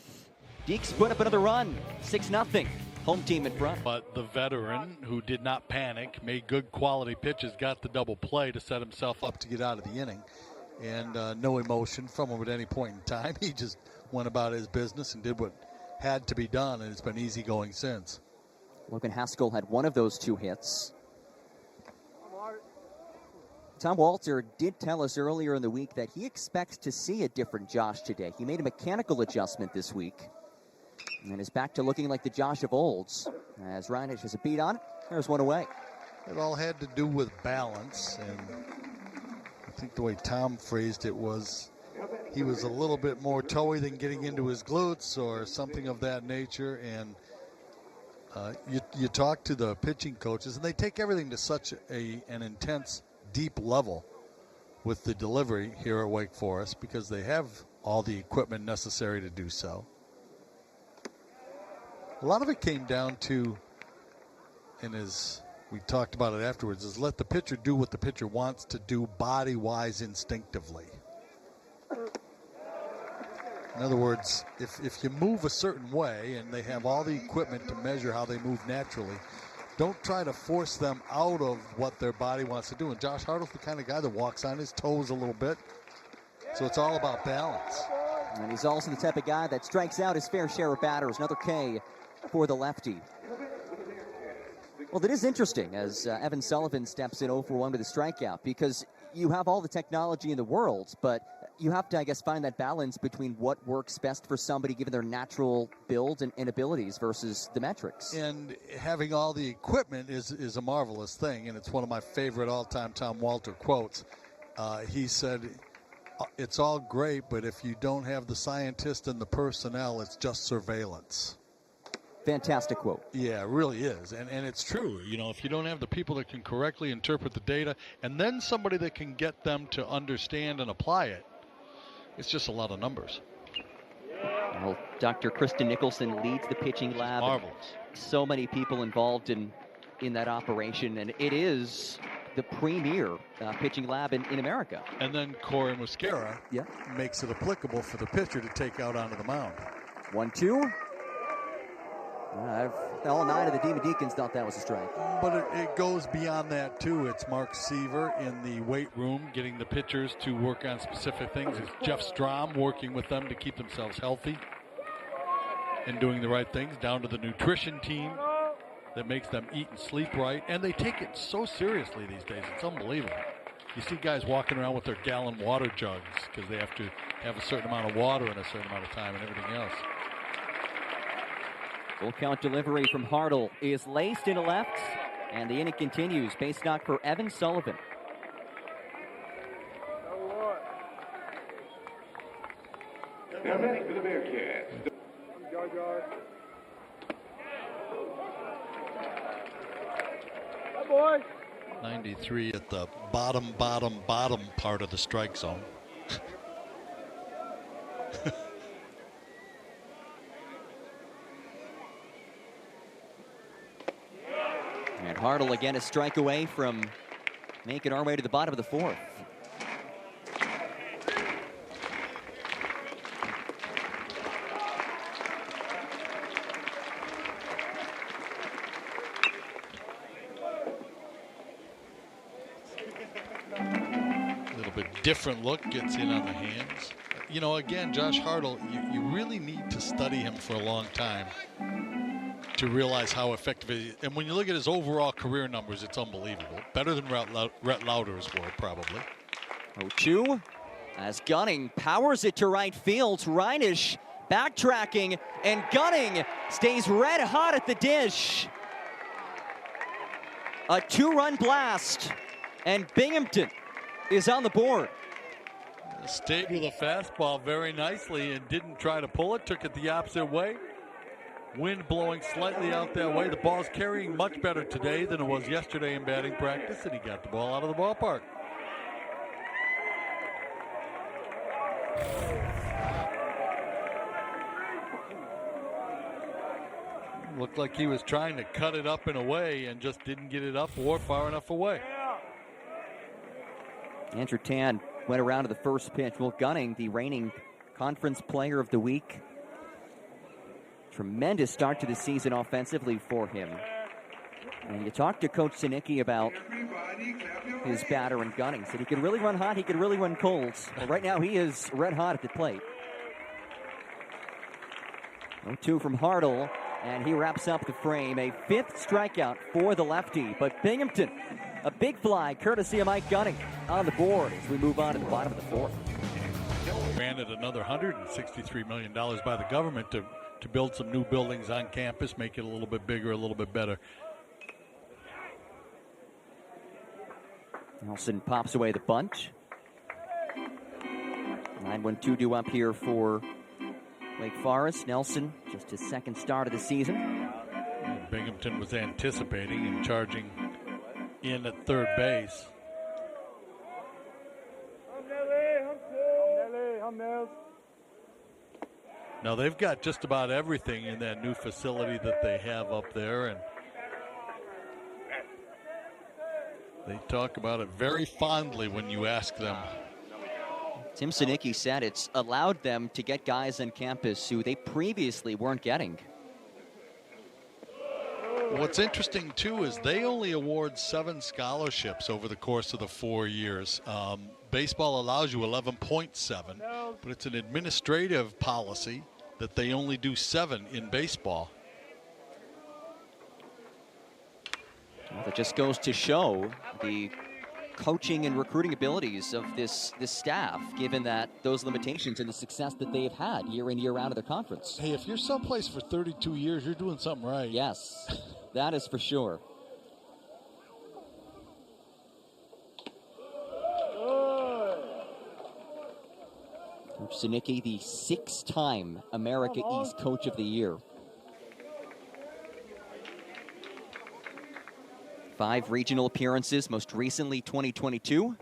B: Deeks put up another run, 6-0. Home team in front.
D: But the veteran, who did not panic, made good quality pitches, got the double play to set himself up
A: to get out of the inning. And no emotion from him at any point in time. He just went about his business and did what had to be done, and it's been easy going since.
B: Logan Haskell had 1 of those 2 hits. Tom Walter did tell us earlier in the week that he expects to see a different Josh today. He made a mechanical adjustment this week and is back to looking like the Josh of olds. As Reinich has a beat on it, there's 1 away.
A: It all had to do with balance, and I think the way Tom phrased it was he was a little bit more toey than getting into his glutes or something of that nature. And you talk to the pitching coaches, and they take everything to such an intense, deep level with the delivery here at Wake Forest because they have all the equipment necessary to do so. A lot of it came down to, and as we talked about it afterwards, is let the pitcher do what the pitcher wants to do body-wise instinctively. In other words, if you move a certain way and they have all the equipment to measure how they move naturally, don't try to force them out of what their body wants to do. And Josh Hartle's the kind of guy that walks on his toes a little bit. So it's all about balance.
B: And he's also the type of guy that strikes out his fair share of batters. Another K for the lefty. Well, that is interesting as Evan Sullivan steps in 0 for 1 with a strikeout, because you have all the technology in the world, but you have to, I guess, find that balance between what works best for somebody given their natural build and abilities versus the metrics.
A: And having all the equipment is a marvelous thing, and it's one of my favorite all-time Tom Walter quotes. He said, it's all great, but if you don't have the scientists and the personnel, it's just surveillance.
B: Fantastic quote.
A: Yeah, it really is. And it's true.
D: You know, if you don't have the people that can correctly interpret the data and then somebody that can get them to understand and apply it, it's just a lot of numbers.
B: Well, Dr. Kristen Nicholson leads the pitching lab.
D: Marvelous.
B: So many people involved in that operation, and it is the premier pitching lab in America.
A: And then Corey Muscara makes it applicable for the pitcher to take out onto the mound.
B: 1-2. All 9 of the Demon Deacons thought that was a strike.
A: But it goes beyond that, too. It's Mark Seaver in the weight room getting the pitchers to work on specific things. It's Jeff Strom working with them to keep themselves healthy and doing the right things, down to the nutrition team that makes them eat and sleep right. And they take it so seriously these days. It's unbelievable. You see guys walking around with their gallon water jugs because they have to have a certain amount of water in a certain amount of time and everything else.
B: Full count delivery from Hartle is laced into left, and the inning continues. Base knock for Evan Sullivan.
E: Now batting for the Bearcats.
A: 93 at the bottom part of the strike zone.
B: And Hartle again a strike away from making our way to the bottom of the 4th.
A: A little bit different look, gets in on the hands. You know, again, Josh Hartle, you really need to study him for a long time to realize how effective he is. And when you look at his overall career numbers, it's unbelievable. Better than Rhett Lauder's were, probably.
B: 0-2 as Gunning powers it to right field. Reinisch backtracking, and Gunning stays red hot at the dish. A 2-run blast, and Binghamton is on the board.
D: Stayed with a fastball very nicely and didn't try to pull it, took it the opposite way. Wind blowing slightly out that way. The ball's carrying much better today than it was yesterday in batting practice, and he got the ball out of the ballpark. Looked like he was trying to cut it up in a way and just didn't get it up or far enough away.
B: Andrew Tan went around to the first pitch. Will Gunning, the reigning conference player of the week. Tremendous start to the season offensively for him. And you talked to Coach Sinicki about his batter and Gunning. Said he could really run hot, he could really run cold. Well, right now he is red hot at the plate. 0-2 from Hartle, and he wraps up the frame. A 5th strikeout for the lefty. But Binghamton, a big fly courtesy of Mike Gunning on the board as we move on to the bottom of the 4th.
D: Granted another $163 million by the government to build some new buildings on campus, make it a little bit bigger, a little bit better.
B: Nelson pops away the bunt. 9-1-2 due up here for Wake Forest. Nelson, just his 2nd start of the season.
D: And Binghamton was anticipating and charging in at third base. Now they've got just about everything in that new facility that they have up there, and they talk about it very fondly when you ask them.
B: Tim Sinicki said it's allowed them to get guys on campus who they previously weren't getting.
A: What's interesting, too, is they only award 7 scholarships over the course of the 4 years. Baseball allows you 11.7, but it's an administrative policy that they only do 7 in baseball.
B: Well, that just goes to show the coaching and recruiting abilities of this staff, given that those limitations and the success that they've had year in, year out of the conference.
D: Hey, if you're someplace for 32 years, you're doing something right.
B: Yes, that is for sure. Coach Zanicki, the 6-time America East Coach of the Year. 5 regional appearances, most recently 2022.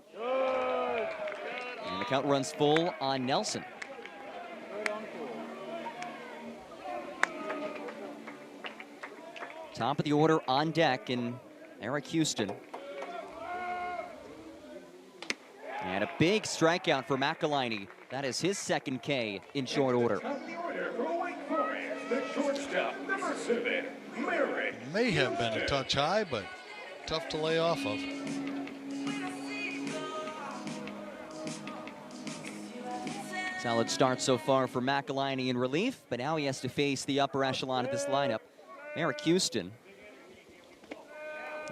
B: And the count runs full on Nelson. Top of the order on deck in Eric Houston. And a big strikeout for McElhiney. That is his second K in short order.
E: Top of the order for Wake Forest, the shortstop, number 7, Merrick.
D: May have been a touch high, but tough to lay off of.
B: Solid start so far for McElhiney in relief, but now he has to face the upper echelon of this lineup. Eric Houston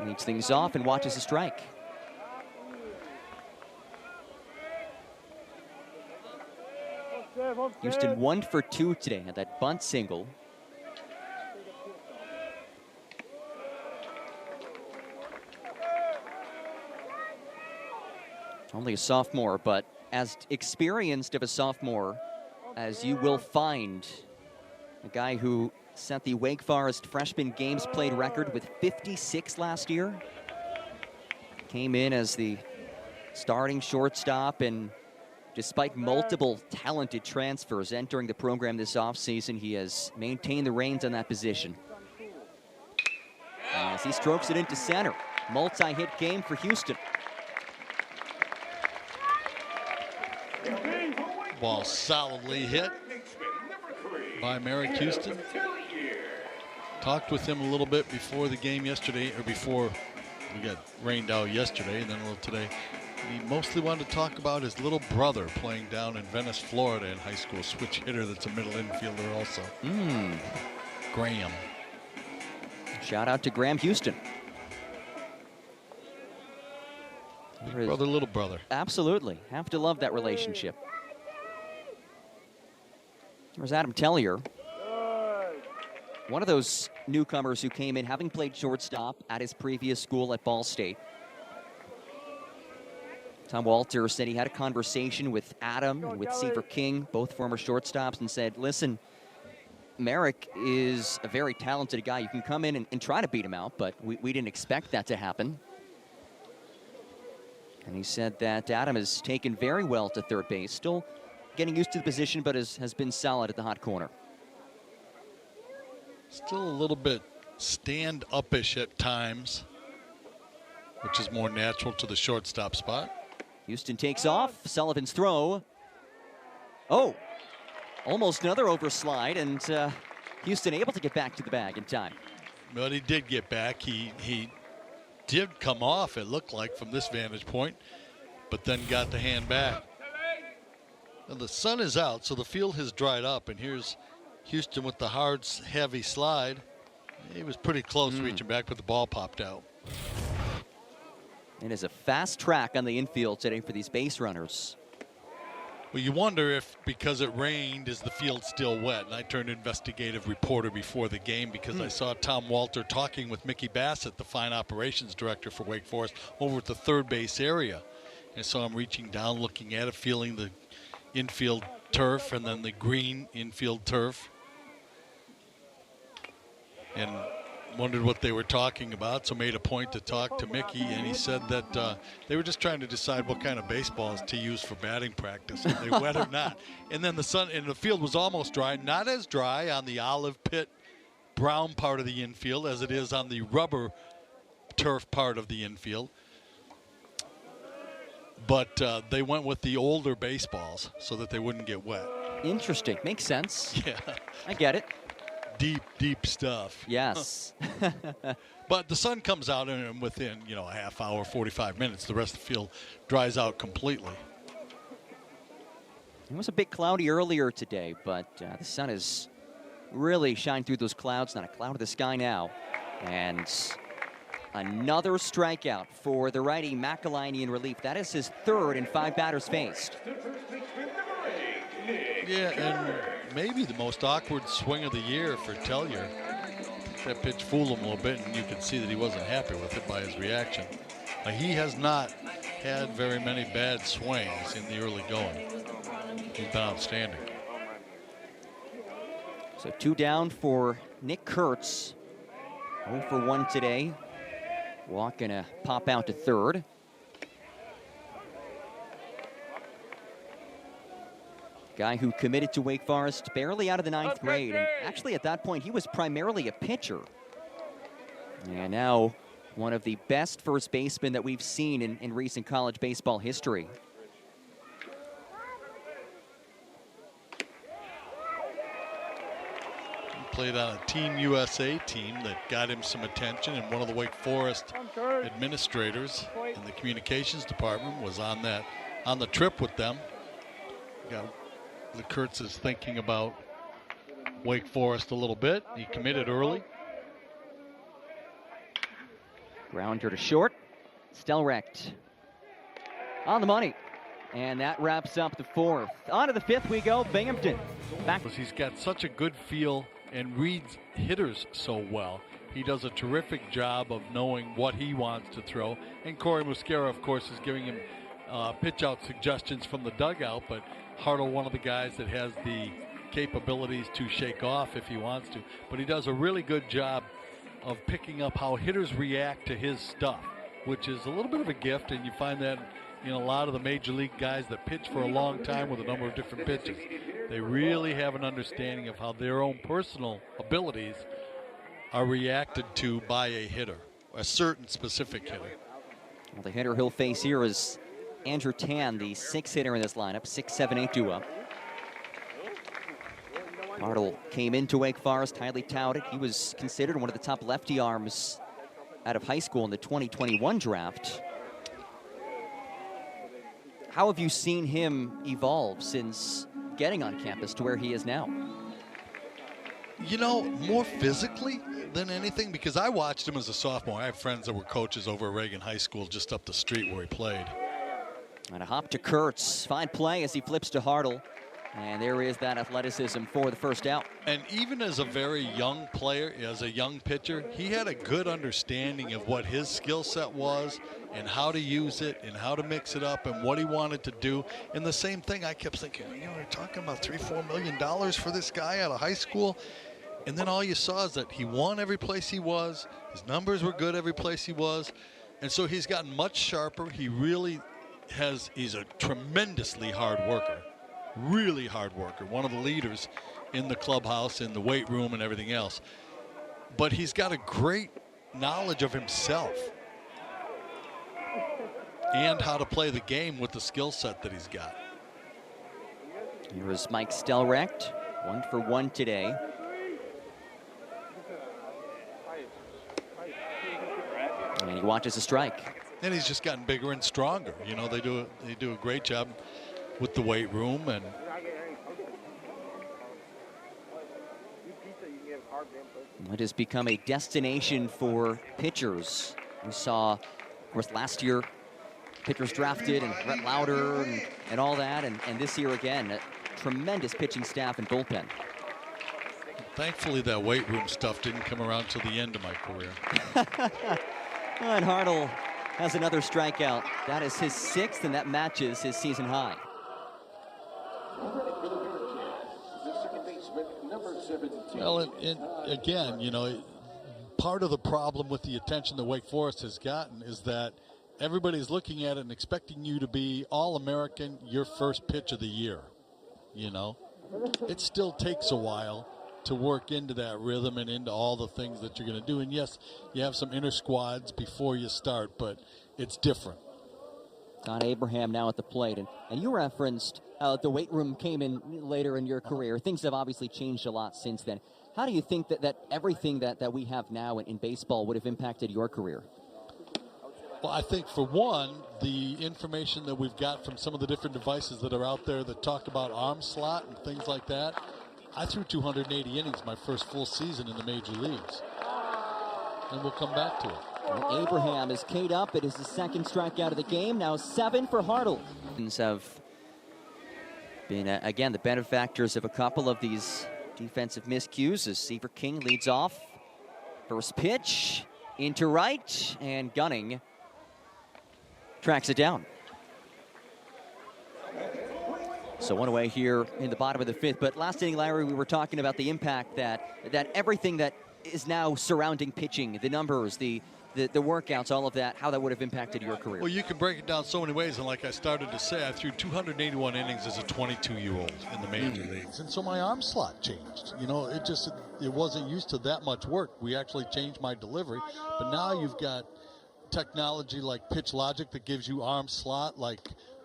B: leads things off and watches a strike. Houston 1 for 2 today at that bunt single. Only a sophomore, but as experienced of a sophomore as you will find. A guy who set the Wake Forest freshman games played record with 56 last year. Came in as the starting shortstop, and despite multiple talented transfers entering the program this offseason, he has maintained the reins on that position. As he strokes it into center, multi-hit game for Houston.
D: Ball solidly hit by Merrick Houston. Talked with him a little bit before the game yesterday, or before we got rained out yesterday, and then a little today. He mostly wanted to talk about his little brother playing down in Venice, Florida in high school, switch hitter that's a middle infielder also. Graham.
B: Shout out to Graham Houston.
D: Big brother, little brother.
B: Absolutely. Have to love that relationship. There's Adam Tellier. One of those newcomers who came in having played shortstop at his previous school at Ball State. Tom Walter said he had a conversation with Adam and with Seaver King, both former shortstops, and said, listen, Merrick is a very talented guy. You can come in and try to beat him out, but we didn't expect that to happen. And he said that Adam has taken very well to third base, still getting used to the position, but has been solid at the hot corner.
D: Still a little bit stand-up-ish at times, which is more natural to the shortstop spot.
B: Houston takes off. Sullivan's throw. Oh, almost another overslide, and Houston able to get back to the bag in time.
D: But he did get back. He did come off, it looked like, from this vantage point, but then got the hand back. Now the sun is out, so the field has dried up, and here's Houston with the hard, heavy slide. He was pretty close reaching back, but the ball popped out.
B: It is a fast track on the infield today for these base runners.
D: Well, you wonder if, because it rained, is the field still wet? And I turned investigative reporter before the game because I saw Tom Walter talking with Mickey Bassett, the fine operations director for Wake Forest, over at the third base area. And I saw him reaching down, looking at it, feeling the infield turf and then the green infield turf. And wondered what they were talking about, so made a point to talk to Mickey, and he said that they were just trying to decide what kind of baseballs to use for batting practice, if they wet or not. And then the sun in the field was almost dry, not as dry on the olive pit brown part of the infield as it is on the rubber turf part of the infield. But they went with the older baseballs so that they wouldn't get wet.
B: Interesting. Makes sense.
D: Yeah.
B: I get it.
D: Deep stuff.
B: Yes.
D: But the sun comes out, and within, a half hour, 45 minutes, the rest of the field dries out completely.
B: It was a bit cloudy earlier today, but the sun has really shined through those clouds. Not a cloud in the sky now. And Another strikeout for the righty McElhinney in relief. That is his third in 5 batters faced.
D: Yeah, and maybe the most awkward swing of the year for Tellier. That pitch fooled him a little bit, and you could see that he wasn't happy with it by his reaction. He has not had very many bad swings in the early going. He's been outstanding.
B: So 2 down for Nick Kurtz. 0 for 1 today. Walk gonna pop out to third. Guy who committed to Wake Forest barely out of the 9th grade. And actually at that point, he was primarily a pitcher. And now one of the best first basemen that we've seen in recent college baseball history.
D: Played on a Team USA team that got him some attention, and one of the Wake Forest administrators in the communications department was on the trip with them. The Kurtz is thinking about Wake Forest a little bit. He committed early.
B: Grounder to short. Stelrecht on the money. And that wraps up the 4th. On to the 5th we go. Binghamton back.
D: He's got such a good feel and reads hitters so well. He does a terrific job of knowing what he wants to throw. And Corey Muscara, of course, is giving him pitch out suggestions from the dugout. But Hartle, one of the guys that has the capabilities to shake off if he wants to. But he does a really good job of picking up how hitters react to his stuff, which is a little bit of a gift. And you find that in a lot of the major league guys that pitch for a long time with a number of different pitches. They really have an understanding of how their own personal abilities are reacted to by a hitter, a certain specific hitter.
B: Well, the hitter he'll face here is Andrew Tan, the 6th hitter in this lineup, 6'7" duo. Hartle came into Wake Forest highly touted. He was considered one of the top lefty arms out of high school in the 2021 draft. How have you seen him evolve since getting on campus to where he is now?
D: You know, more physically than anything, because I watched him as a sophomore. I have friends that were coaches over at Reagan High School just up the street where he played.
B: And a hop to Kurtz. Fine play as he flips to Hartle. And there is that athleticism for the first out.
D: And even as a very young player, as a young pitcher, he had a good understanding of what his skill set was and how to use it and how to mix it up and what he wanted to do. And the same thing, I kept thinking, you know, we're talking about $3-4 million for this guy out of high school. And then all you saw is that he won every place he was. His numbers were good every place he was. And so he's gotten much sharper. He really he's a tremendously hard worker. Really hard worker, one of the leaders in the clubhouse, in the weight room and everything else. But he's got a great knowledge of himself and how to play the game with the skill set that he's got.
B: Here is Mike Stelrecht, 1 for 1 today. And he watches a strike.
D: And he's just gotten bigger and stronger. You know, they do a great job with the weight room. And
B: it has become a destination for pitchers. We saw, of course, last year pitchers drafted and Brett Lauder and all that, and this year again, a tremendous pitching staff and bullpen.
D: Thankfully that weight room stuff didn't come around till the end of my career.
B: And Hartle has another strikeout. That is his 6th, and that matches his season high.
D: Well, again, you know, part of the problem with the attention that Wake Forest has gotten is that everybody's looking at it and expecting you to be All-American your first pitch of the year. You know, it still takes a while to work into that rhythm and into all the things that you're going to do. And yes, you have some inner squads before you start, but it's different.
B: Don Abraham now at the plate. And you referenced the weight room came in later in your career. Things have obviously changed a lot since then. How do you think that everything that we have now in baseball would have impacted your career?
D: Well, I think, for one, the information that we've got from some of the different devices that are out there that talk about arm slot and things like that. I threw 280 innings my first full season in the major leagues. And we'll come back to it.
B: Well, Abraham is keyed up. It is the second strikeout of the game. Now 7 for Hartle. Have been, again, the benefactors of a couple of these defensive miscues as Seaver King leads off. First pitch into right, and Gunning tracks it down. So one away here in the bottom of the 5th. But last inning, Larry, we were talking about the impact that everything that is now surrounding pitching, the numbers, the workouts, all of that, how that would have impacted your career.
D: Well, you can break it down so many ways, and like I started to say, I threw 281 innings as a 22-year-old in the major leagues, and so my arm slot changed. You know, it wasn't used to that much work. We actually changed my delivery, but now you've got technology like Pitch Logic that gives you arm slot, like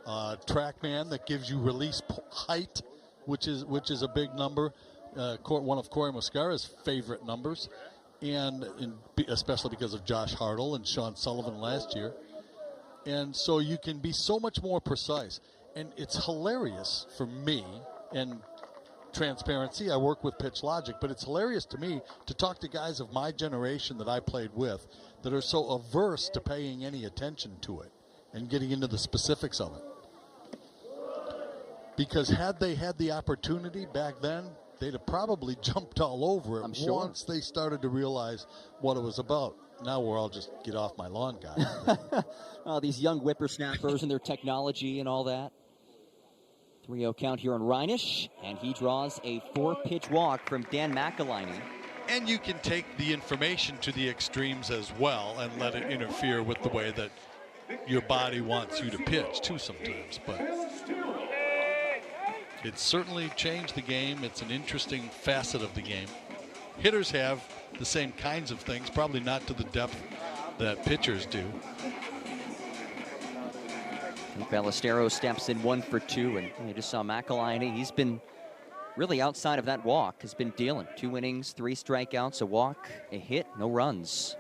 D: TrackMan that gives you release height, which is a big number, one of Corey Muscara's favorite numbers. And especially because of Josh Hartle and Sean Sullivan last year. And so you can be so much more precise. And it's hilarious for me, and transparency, I work with Pitch Logic, but it's hilarious to me to talk to guys of my generation that I played with that are so averse to paying any attention to it and getting into the specifics of it. Because had they had the opportunity back then, they'd have probably jumped all over it once they started to realize what it was about. Now we're all just get off my lawn, guys.
B: Oh, these young whippersnappers and their technology and all that. 3-0 count here on Reinisch, and he draws a 4-pitch walk from Dan McElhinney.
D: And you can take the information to the extremes as well and let it interfere with the way that your body wants you to pitch too sometimes. But it's certainly changed the game. It's an interesting facet of the game. Hitters have the same kinds of things, probably not to the depth that pitchers do.
B: Ballesteros steps in 1 for 2, and you just saw McElhinney. He's been really outside of that walk, has been dealing 2 innings, 3 strikeouts, a walk, a hit, no runs.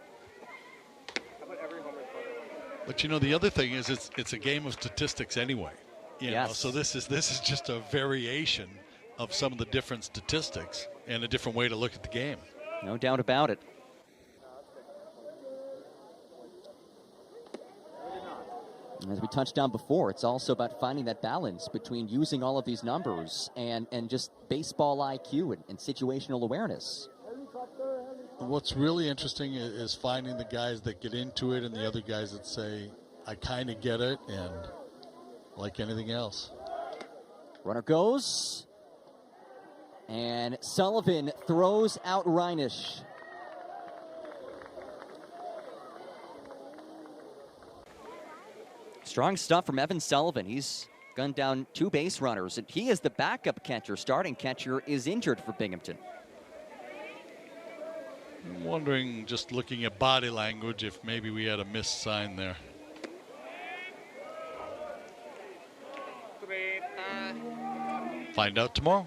D: But you know, the other thing is it's a game of statistics anyway. You know, so this is just a variation of some of the different statistics and a different way to look at the game.
B: No doubt about it. As we touched on before, it's also about finding that balance between using all of these numbers and just baseball IQ and situational awareness.
A: What's really interesting is finding the guys that get into it and the other guys that say, I kind of get it, and like anything else.
B: Runner goes, and Sullivan throws out Reinisch. Strong stuff from Evan Sullivan. He's gunned down 2 base runners, and he is the backup catcher. Starting catcher is injured for Binghamton.
D: I'm wondering, just looking at body language, if maybe we had a missed sign there. Find out tomorrow.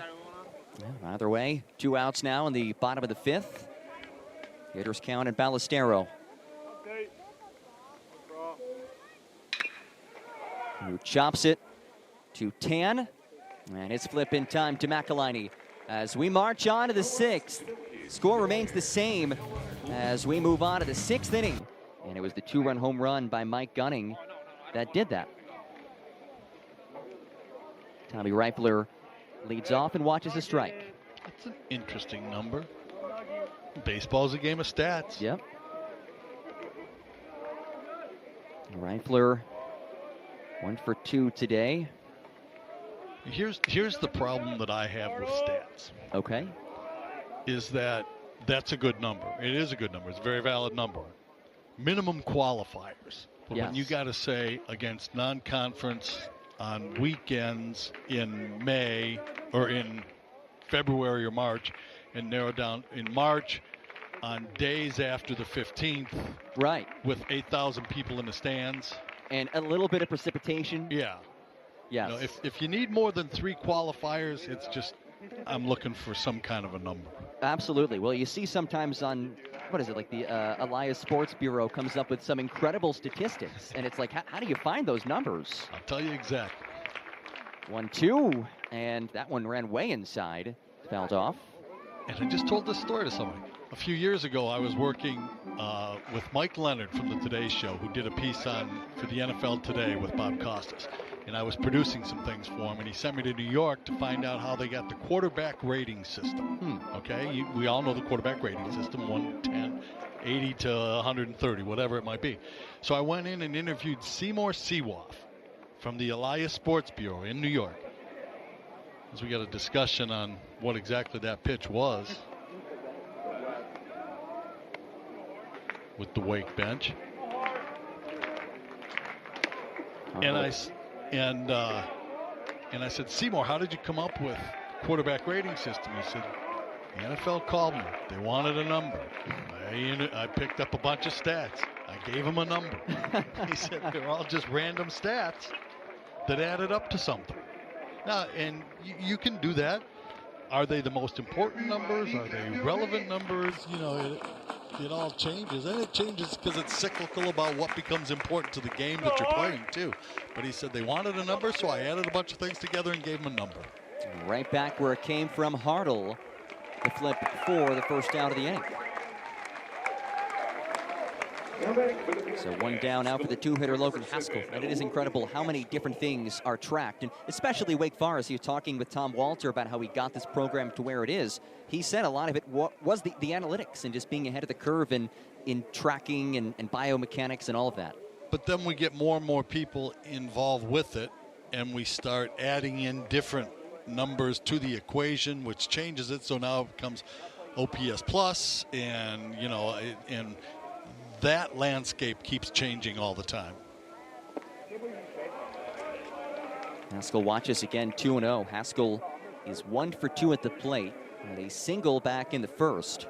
B: Yeah, either way, 2 outs now in the bottom of the 5th. Hitters count at Ballestero. Who chops it to Tan. And it's flip in time to McElhinney. As we march on to the 6th, score remains the same as we move on to the 6th inning. And it was the 2-run home run by Mike Gunning that did that. Tommy Reifler leads off and watches a strike.
D: That's an interesting number. Baseball's a game of stats.
B: Yep. Reifler 1 for 2 today.
D: Here's the problem that I have with stats.
B: Okay.
D: Is that's a good number. It is a good number. It's a very valid number. Minimum qualifiers. But when you got to say against non-conference on weekends in May or in February or March, and narrow down in March on days after the 15th.
B: Right.
D: With 8,000 people in the stands.
B: And a little bit of precipitation.
D: Yeah.
B: Yes.
D: You know, if you need more than 3 qualifiers, it's just, I'm looking for some kind of a number.
B: Absolutely. Well, you see sometimes on, what is it, like the Elias Sports Bureau comes up with some incredible statistics. And it's like, how do you find those numbers?
D: I'll tell you exactly.
B: 1-2. And that one ran way inside. Fouled off.
D: And I just told this story to somebody. A few years ago, I was working with Mike Leonard from the Today Show, who did a piece for the NFL Today with Bob Costas. And I was producing some things for him, and he sent me to New York to find out how they got the quarterback rating system. Okay, we all know the quarterback rating system, 110, 80 to 130, whatever it might be. So I went in and interviewed Seymour Seawoff from the Elias Sports Bureau in New York, as we got a discussion on what exactly that pitch was with the Wake bench. And I said, Seymour, how did you come up with quarterback rating system? He said, the NFL called me. They wanted a number. I picked up a bunch of stats. I gave him a number. He said, they're all just random stats that added up to something. Now, and you can do that. Are they the most important numbers? Are they relevant numbers? You know, it all changes. And it changes because it's cyclical about what becomes important to the game that you're playing, too. But he said they wanted a number, so I added a bunch of things together and gave him a number.
B: Right back where it came from, Hartle. The flip for the first out of the inning. So one down now for the two-hitter Logan Haskell. And it is incredible how many different things are tracked. And especially Wake Forest, you're talking with Tom Walter about how he got this program to where it is. He said a lot of it was the analytics and just being ahead of the curve in tracking and biomechanics and all of that.
D: But then we get more and more people involved with it, and we start adding in different numbers to the equation, which changes it. So now it becomes OPS plus, and and that landscape keeps changing all the time.
B: Haskell watches again, 2-0. Haskell is 1 for 2 at the plate, and a single back in the first.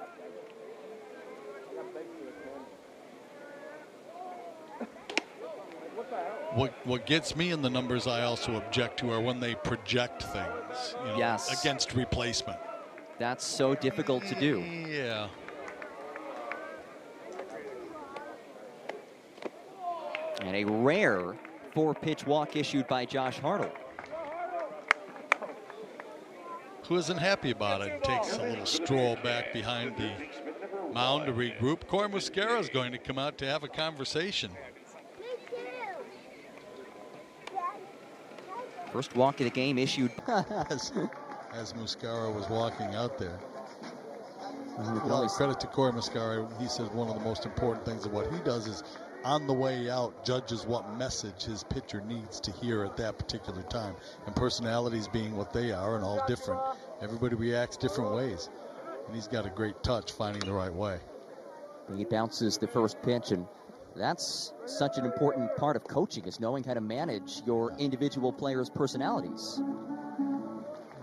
D: What gets me in the numbers I also object to are when they project things,
B: yes,
D: against replacement.
B: That's so difficult to do.
D: Yeah.
B: And a rare 4-pitch walk issued by Josh Hartle.
D: Who isn't happy about it? Takes a little stroll back behind the mound to regroup. Corey Muscara is going to come out to have a conversation.
B: First walk of the game issued
A: as Muscara was walking out there. Credit to Corey Muscara. He says one of the most important things of what he does is on the way out judges what message his pitcher needs to hear at that particular time. And personalities being what they are and all different, everybody reacts different ways. And he's got a great touch finding the right way.
B: He bounces the first pitch, and that's such an important part of coaching, is knowing how to manage your individual players' personalities.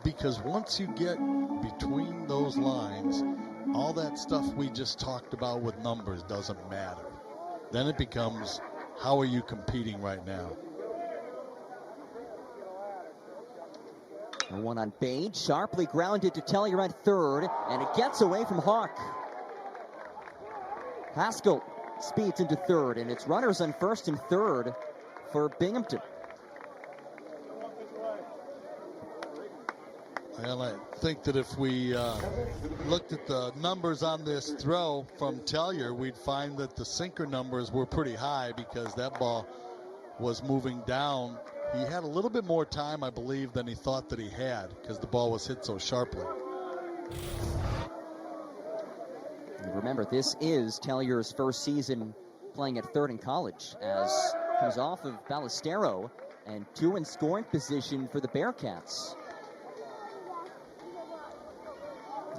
A: Because once you get between those lines, all that stuff we just talked about with numbers doesn't matter. Then it becomes, how are you competing right now?
B: One on Bade, sharply grounded to Tellier at third, and it gets away from Hawk. Haskell speeds into third, and it's runners on first and third for Binghamton.
A: Well, I think that if we looked at the numbers on this throw from Tellier, we'd find that the sinker numbers were pretty high because that ball was moving down. He had a little bit more time, I believe, than he thought that he had because the ball was hit so sharply.
B: And remember, this is Tellier's first season playing at third in college, as comes off of Ballestero, and 2 in scoring position for the Bearcats.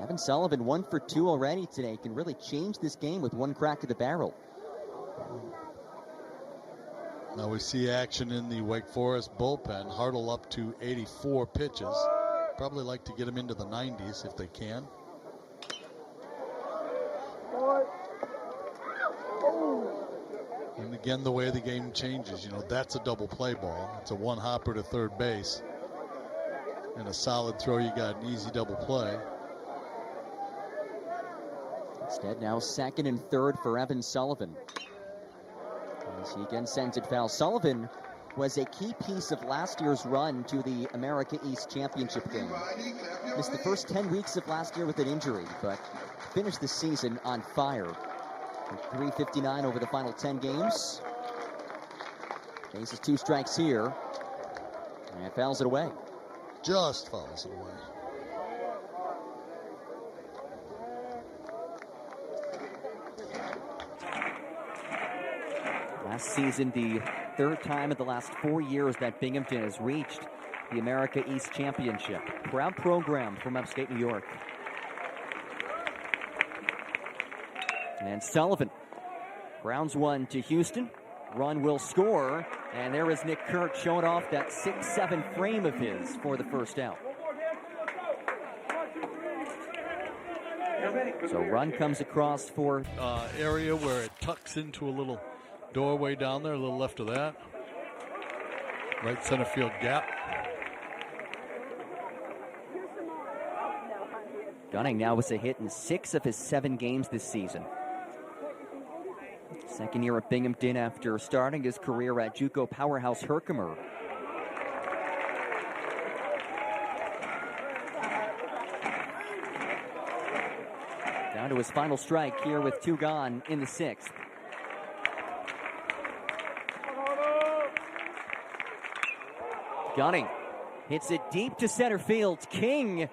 B: Evan Sullivan 1 for 2 already today. Can really change this game with one crack of the barrel.
A: Now we see action in the Wake Forest bullpen. Hartle up to 84 pitches. Probably like to get him into the 90s if they can. And again, the way the game changes, that's a double play ball. It's a one hopper to third base. And a solid throw, you got an easy double play.
B: Instead, now second and third for Evan Sullivan. As he again sends it foul. Sullivan was a key piece of last year's run to the America East Championship game. Missed the first 10 weeks of last year with an injury, but finished the season on fire. 359 over the final 10 games. Faces 2 strikes here, and fouls it away.
A: Just fouls it away.
B: Last season, the 3rd time in the last 4 years that Binghamton has reached the America East Championship. Proud program from upstate New York. And Sullivan grounds one to Houston. Run will score, and there is Nick Kirk showing off that 6'7" frame of his for the first out. So run comes across for
D: area where it tucks into a little doorway down there, a little left of that. Right center field gap.
B: Gunning now with a hit in 6 of his 7 games this season. Second year at Binghamton after starting his career at JUCO powerhouse Herkimer. Down to his final strike here with 2 gone in the 6th. Gunning hits it deep to center field. King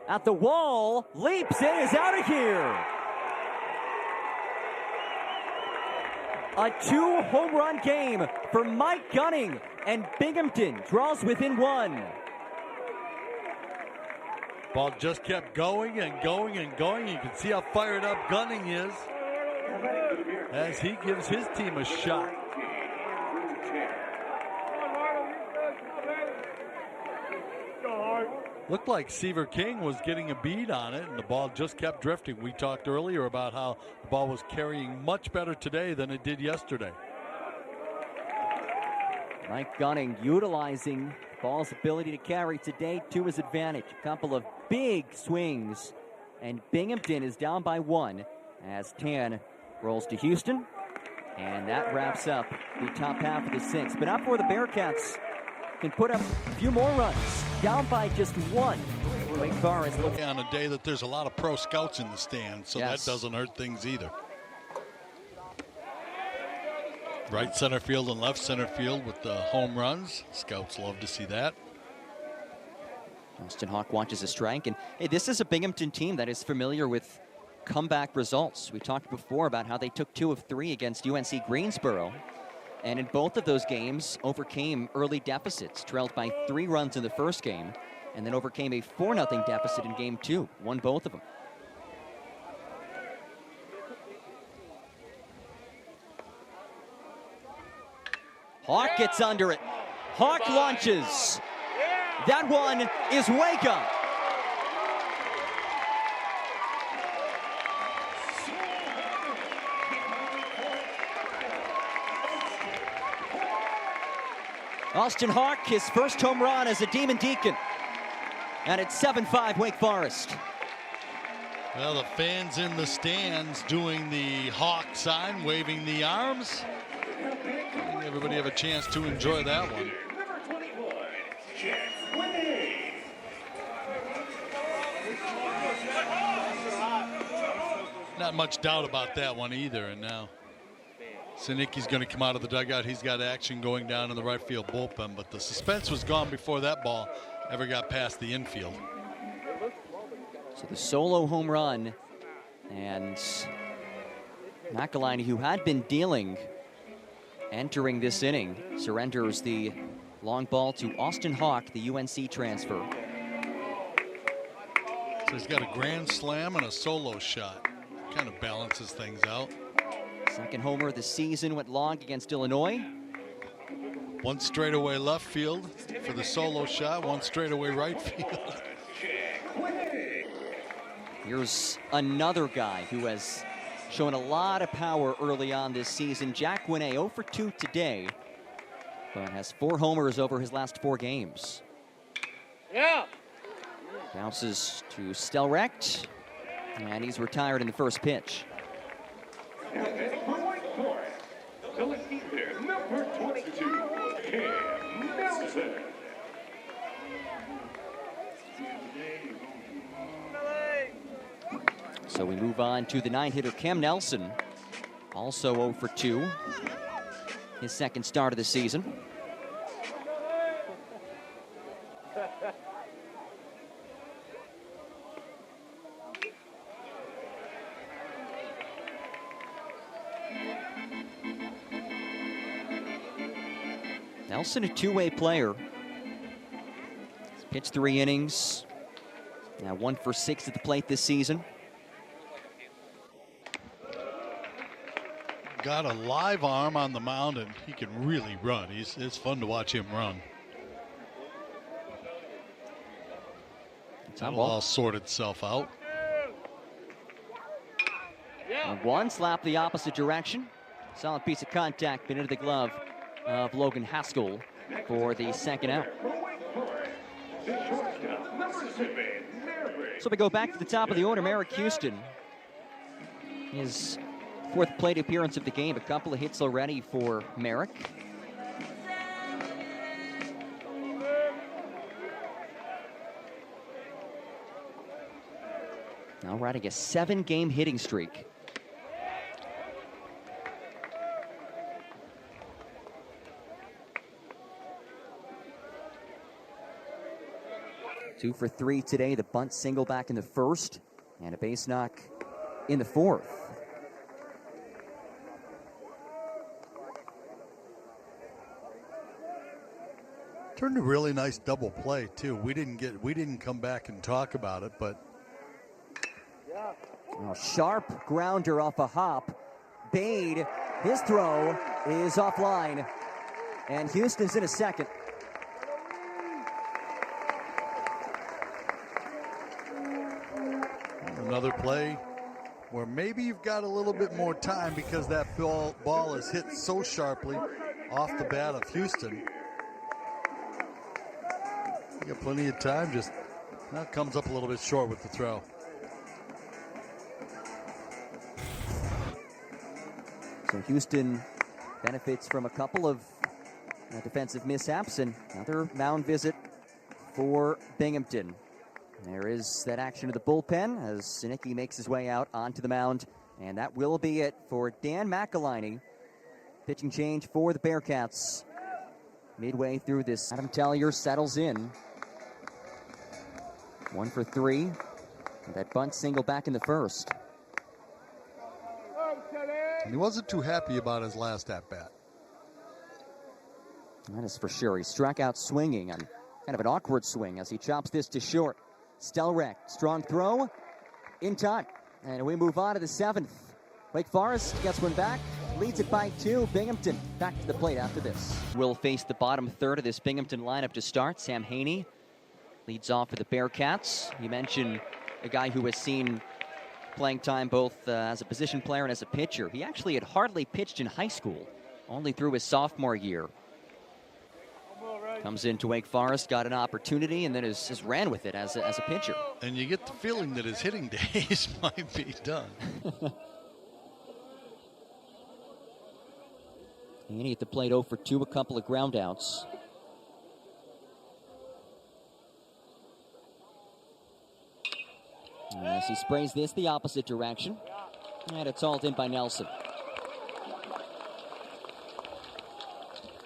B: at the wall, leaps and is out of here. A 2-home run game for Mike Gunning, and Binghamton draws within 1.
D: Ball just kept going and going and going. You can see how fired up Gunning is as he gives his team a shot. Looked like Seaver King was getting a bead on it, and the ball just kept drifting. We talked earlier about how the ball was carrying much better today than it did yesterday.
B: Mike Gunning utilizing ball's ability to carry today to his advantage. A couple of big swings, and Binghamton is down by 1 as Tan rolls to Houston. And that wraps up the top half of the 6th. But not before the Bearcats can put up a few more runs. Down by just 1. Wake Forest looking
D: on a day that there's a lot of pro scouts in the stands, so
B: yes,
D: that doesn't hurt things either. Right center field and left center field with the home runs. Scouts love to see that.
B: Austin Hawk watches a strike, and hey, this is a Binghamton team that is familiar with comeback results. We talked before about how they took 2 of 3 against UNC Greensboro, and in both of those games overcame early deficits, trailed by 3 runs in the first game, and then overcame a 4-0 deficit in game 2, won both of them. Hawk gets under it. Hawk launches. That one is wake up. Austin Hawk, his first home run as a Demon Deacon. And it's 7-5 Wake Forest.
D: Well, the fans in the stands doing the Hawk sign, waving the arms. Everybody have a chance to enjoy that one.
E: Number 21, Jack Winnie.
D: Not much doubt about that one either. And now Sinicki's going to come out of the dugout. He's got action going down in the right field bullpen, but the suspense was gone before that ball ever got past the infield.
B: So the solo home run, and McElhinney, who had been dealing entering this inning, surrenders the long ball to Austin Hawk, the UNC transfer.
D: So he's got a grand slam and a solo shot. Kind of balances things out.
B: Second homer of the season went long against Illinois.
D: One straightaway left field for the solo shot, one straightaway right field.
B: Here's another guy who has shown a lot of power early on this season. Jack Winnie, 0 for 2 today, but has 4 homers over his last 4 games.
C: Yeah.
B: Bounces to Stelrecht, and he's retired in the first pitch.
E: The receiver, number 22, King.
B: So we move on to the 9-hitter Cam Nelson, also 0 for 2. His second start of the season. Nelson, a two-way player. He's pitched 3 innings. Now 1 for 6 at the plate this season.
D: Got a live arm on the mound, and he can really run. It's fun to watch him run. That'll all sort itself out.
B: And one slap the opposite direction. Solid piece of contact, been into the glove of Logan Haskell for the second out. So we go back to the top of the order. Merrick Houston, his 4th plate appearance of the game. A couple of hits already for Merrick. Now riding a 7-game hitting streak. Two for 3 today. The bunt single back in the first, and a base knock in the 4th.
D: Turned a really nice double play too. We didn't come back and talk about it, but
B: Sharp grounder off a hop. Bade, his throw is offline, and Houston's in a second.
D: another play where maybe you've got a little bit more time because that ball is hit so sharply off the bat of Houston. You got plenty of time, just that comes up a little bit short with the throw.
B: So Houston benefits from a couple of defensive mishaps and another mound visit for Binghamton. There is that action to the bullpen as Sinicki makes his way out onto the mound, and that will be it for Dan McElhinney. Pitching change for the Bearcats. Midway through this, Adam Tellier settles in. 1 for 3. And that bunt single back in the first.
A: And he wasn't too happy about his last at-bat.
B: That is for sure. He struck out swinging on kind of an awkward swing as he chops this to short. Stelrecht, strong throw, in time. And we move on to the 7th. Wake Forest gets one back, leads it by 2. Binghamton back to the plate after this. Will face the bottom third of this Binghamton lineup to start. Sam Haney leads off for the Bearcats. You mentioned a guy who has seen playing time both as a position player and as a pitcher. He actually had hardly pitched in high school, only through his sophomore year. Comes into Wake Forest, got an opportunity, and then has ran with it as a pitcher.
D: And you get the feeling that his hitting days might be done.
B: Haney at the plate 0 for 2, a couple of ground outs. As he sprays this the opposite direction, and it's hauled in by Nelson.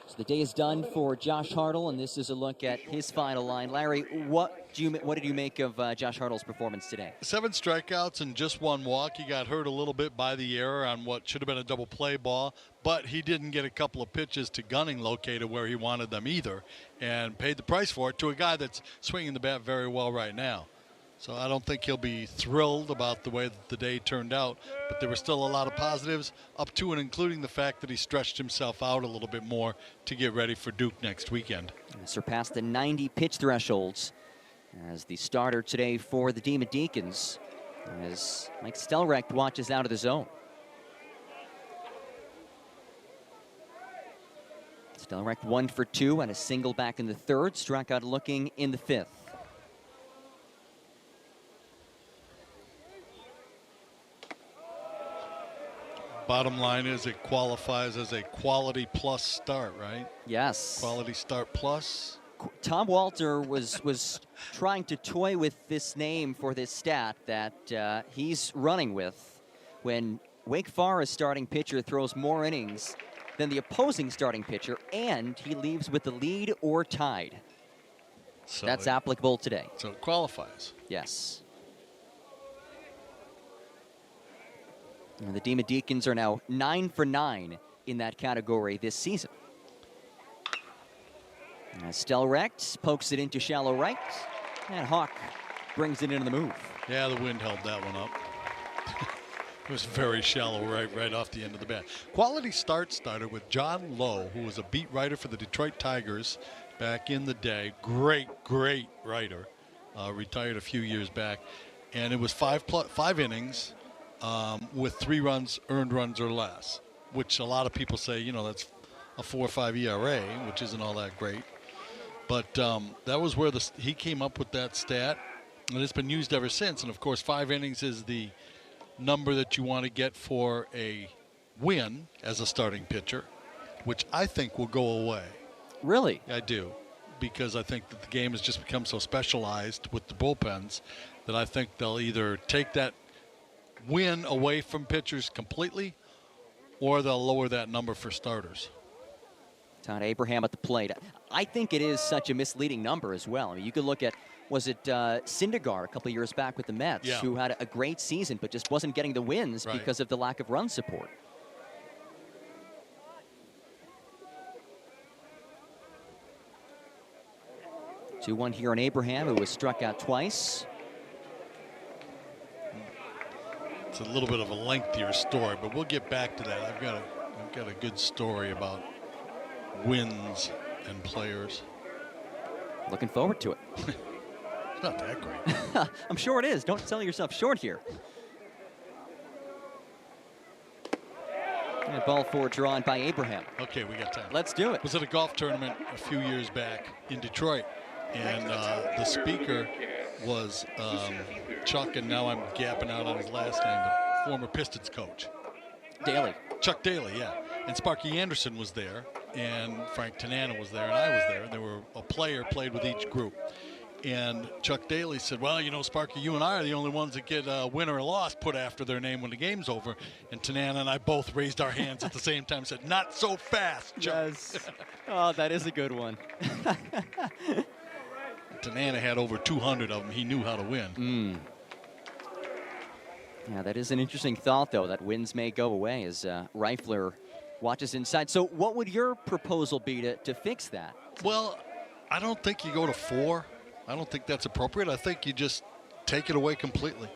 B: So the day is done for Josh Hartle, and this is a look at his final line. Larry, what did you make of Josh Hartle's performance today?
D: 7 strikeouts and just 1 walk. He got hurt a little bit by the error on what should have been a double play ball, but he didn't get a couple of pitches to Gunning located where he wanted them either, and paid the price for it to a guy that's swinging the bat very well right now. So I don't think he'll be thrilled about the way that the day turned out, but there were still a lot of positives, up to and including the fact that he stretched himself out a little bit more to get ready for Duke next weekend.
B: Surpassed the 90 pitch thresholds as the starter today for the Demon Deacons, as Mike Stelrecht watches out of the zone. Stelrecht 1 for 2 and a single back in the third, struck out looking in the 5th.
D: Bottom line is it qualifies as a quality plus start, right?
B: Yes.
D: Quality start plus.
B: Tom Walter was trying to toy with this name for this stat that he's running with. When Wake Forest starting pitcher throws more innings than the opposing starting pitcher, and he leaves with the lead or tied.
D: So
B: That's applicable today.
D: So it qualifies.
B: Yes. And the Demon Deacons are now 9 for 9 in that category this season. Stelrecht pokes it into shallow right, and Hawk brings it into the move.
D: Yeah, the wind held that one up. It was very shallow right off the end of the bat. Quality start started with John Lowe, who was a beat writer for the Detroit Tigers back in the day. Great writer. Retired a few years back. And it was five innings with 3 runs, earned runs or less, which a lot of people say, you know, that's a 4.5 ERA, which isn't all that great. But that was where he came up with that stat, and it's been used ever since. And, of course, 5 innings is the number that you want to get for a win as a starting pitcher, which I think will go away.
B: Really?
D: I do, because I think that the game has just become so specialized with the bullpens that I think they'll either take that win away from pitchers completely or they'll lower that number for starters.
B: Todd Abraham at the plate. I think it is such a misleading number as well. I mean, you could look at, was it Syndergaard a couple of years back with the Mets, who had a great season but just wasn't getting the wins because of the lack of run support. Two-one here on Abraham, who was struck out twice.
D: It's a little bit of a lengthier story, but we'll get back to that. I've got a good story about wins and players.
B: Looking forward to it.
D: It's not that great.
B: I'm sure it is. Don't sell yourself short here. And ball forward drawn by Abraham.
D: Okay, we got time.
B: Let's do it.
D: Was at a golf tournament a few years back in Detroit, and the speaker was Chuck, and now I'm gapping out on his last name, the former Pistons coach.
B: Daly.
D: Chuck Daly, yeah. And Sparky Anderson was there, and Frank Tanana was there, and I was there. And there were a player played with each group. And Chuck Daly said, well, you know, Sparky, you and I are the only ones that get a win or a loss put after their name when the game's over. And Tanana and I both raised our hands at the same time and said, not so fast, Chuck.
B: Yes. Oh, that is a good one.
D: Tanana had over 200 of them. He knew how to win.
B: Yeah, that is an interesting thought, though, that wins may go away as Reifler watches inside. So what would your proposal be to fix that?
D: Well, I don't think you go to 4. I don't think that's appropriate. I think you just take it away completely.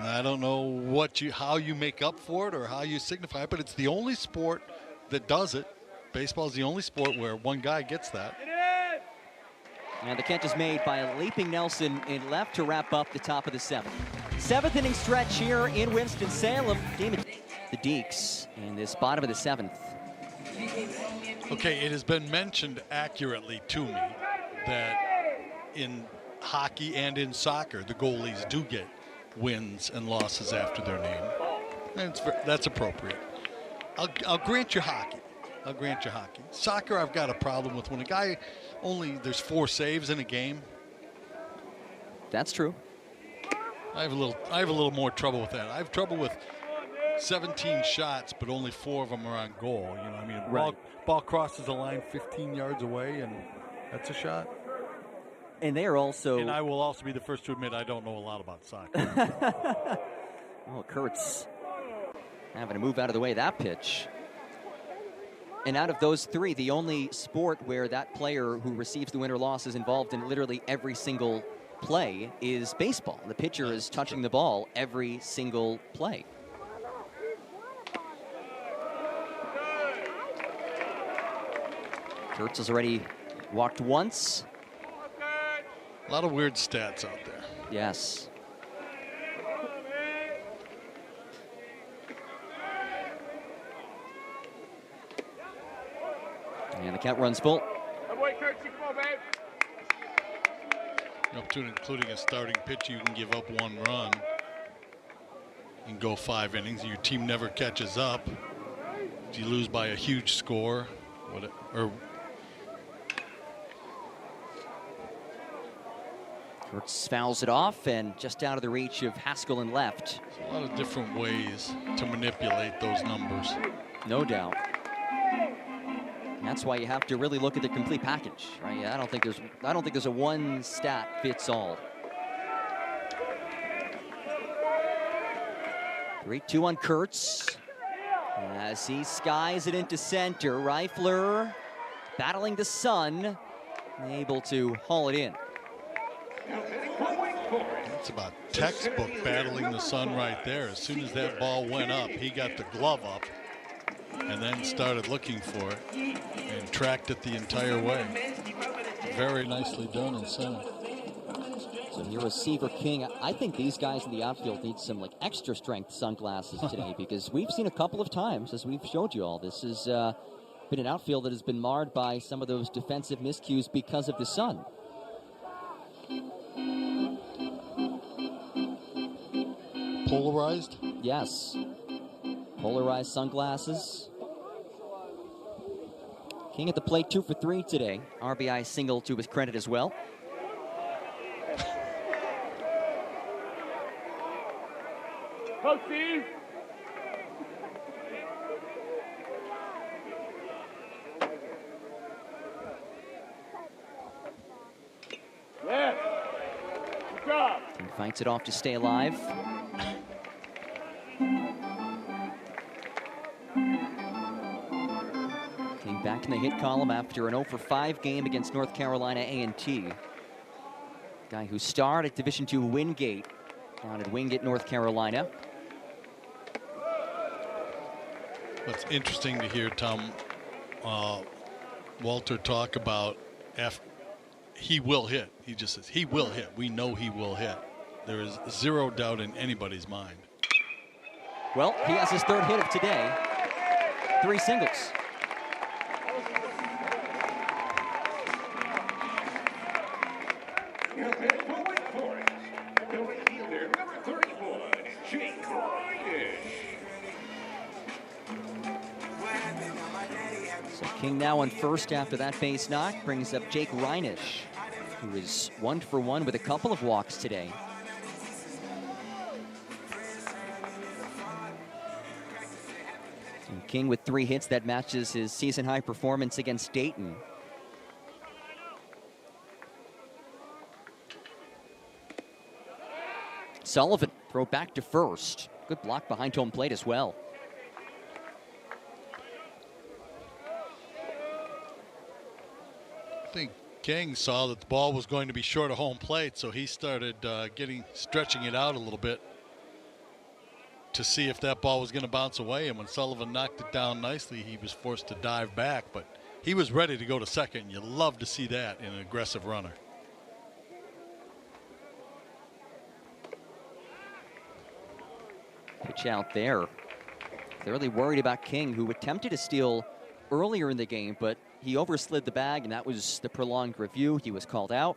D: I don't know how you make up for it or how you signify it, but it's the only sport that does it. Baseball is the only sport where one guy gets that.
B: And the catch is made by a leaping Nelson in left to wrap up the top of the 7th. 7th inning stretch here in Winston-Salem. The Deeks in this bottom of the 7th.
D: Okay, it has been mentioned accurately to me that in hockey and in soccer, the goalies do get wins and losses after their name. And that's appropriate. I'll grant you hockey. I'll grant you hockey. Soccer, I've got a problem with when a guy there's 4 saves in a game.
B: That's true.
D: I have a little more trouble with that. I have trouble with 17 shots, but only 4 of them are on goal. You know, I mean,
A: Ball crosses the line 15 yards away, and that's a shot.
B: And they are also...
D: And I will also be the first to admit I don't know a lot about soccer.
B: Oh, Kurtz having to move out of the way of that pitch. And out of those 3, the only sport where that player who receives the win or loss is involved in literally every single play is baseball. The pitcher is touching the ball every single play. Kurtz has already walked once.
D: A lot of weird stats out there.
B: Yes. And the count runs full.
D: Up to and including a starting pitch, you can give up 1 run and go 5 innings, and your team never catches up. If you lose by a huge score,
B: Kurtz fouls it off and just out of the reach of Haskell and left.
D: There's a lot of different ways to manipulate those numbers.
B: No doubt. And that's why you have to really look at the complete package, right? I don't think there's a one stat fits all. 3-2 on Kurtz. As he skies it into center, Reifler battling the sun, able to haul it in.
D: It's about textbook battling the sun right there. As soon as that ball went up, he got the glove up and then started looking for it and tracked it the entire way. Very nicely done in center.
B: So your receiver King, I think these guys in the outfield need some like extra strength sunglasses today because we've seen a couple of times, as we've showed you all, this has been an outfield that has been marred by some of those defensive miscues because of the sun.
D: Polarized?
B: Yes. Polarized sunglasses. King at the plate, 2 for 3 today. RBI single to his credit as well.
C: Go, Steve. Yes. Good job.
B: And fights it off to stay alive. Came back in the hit column after an 0 for 5 game against North Carolina A&T. Guy who starred at Division II Wingate down at Wingate, North Carolina.
D: What's interesting to hear Tom Walter talk about he will hit. He just says he will hit. We know he will hit. There is zero doubt in anybody's mind.
B: Well, he has his third hit of today. 3 singles. King now on first after that base knock brings up Jake Reinish, who is 1 for 1 with a couple of walks today. And King with 3 hits, that matches his season high performance against Dayton. Sullivan throw back to first. Good block behind home plate as well.
D: I think King saw that the ball was going to be short of home plate, so he started stretching it out a little bit to see if that ball was going to bounce away. And when Sullivan knocked it down nicely, he was forced to dive back. But he was ready to go to second. You love to see that in an aggressive runner.
B: Pitch out there. They're really worried about King, who attempted to steal earlier in the game, but he overslid the bag, and that was the prolonged review. He was called out.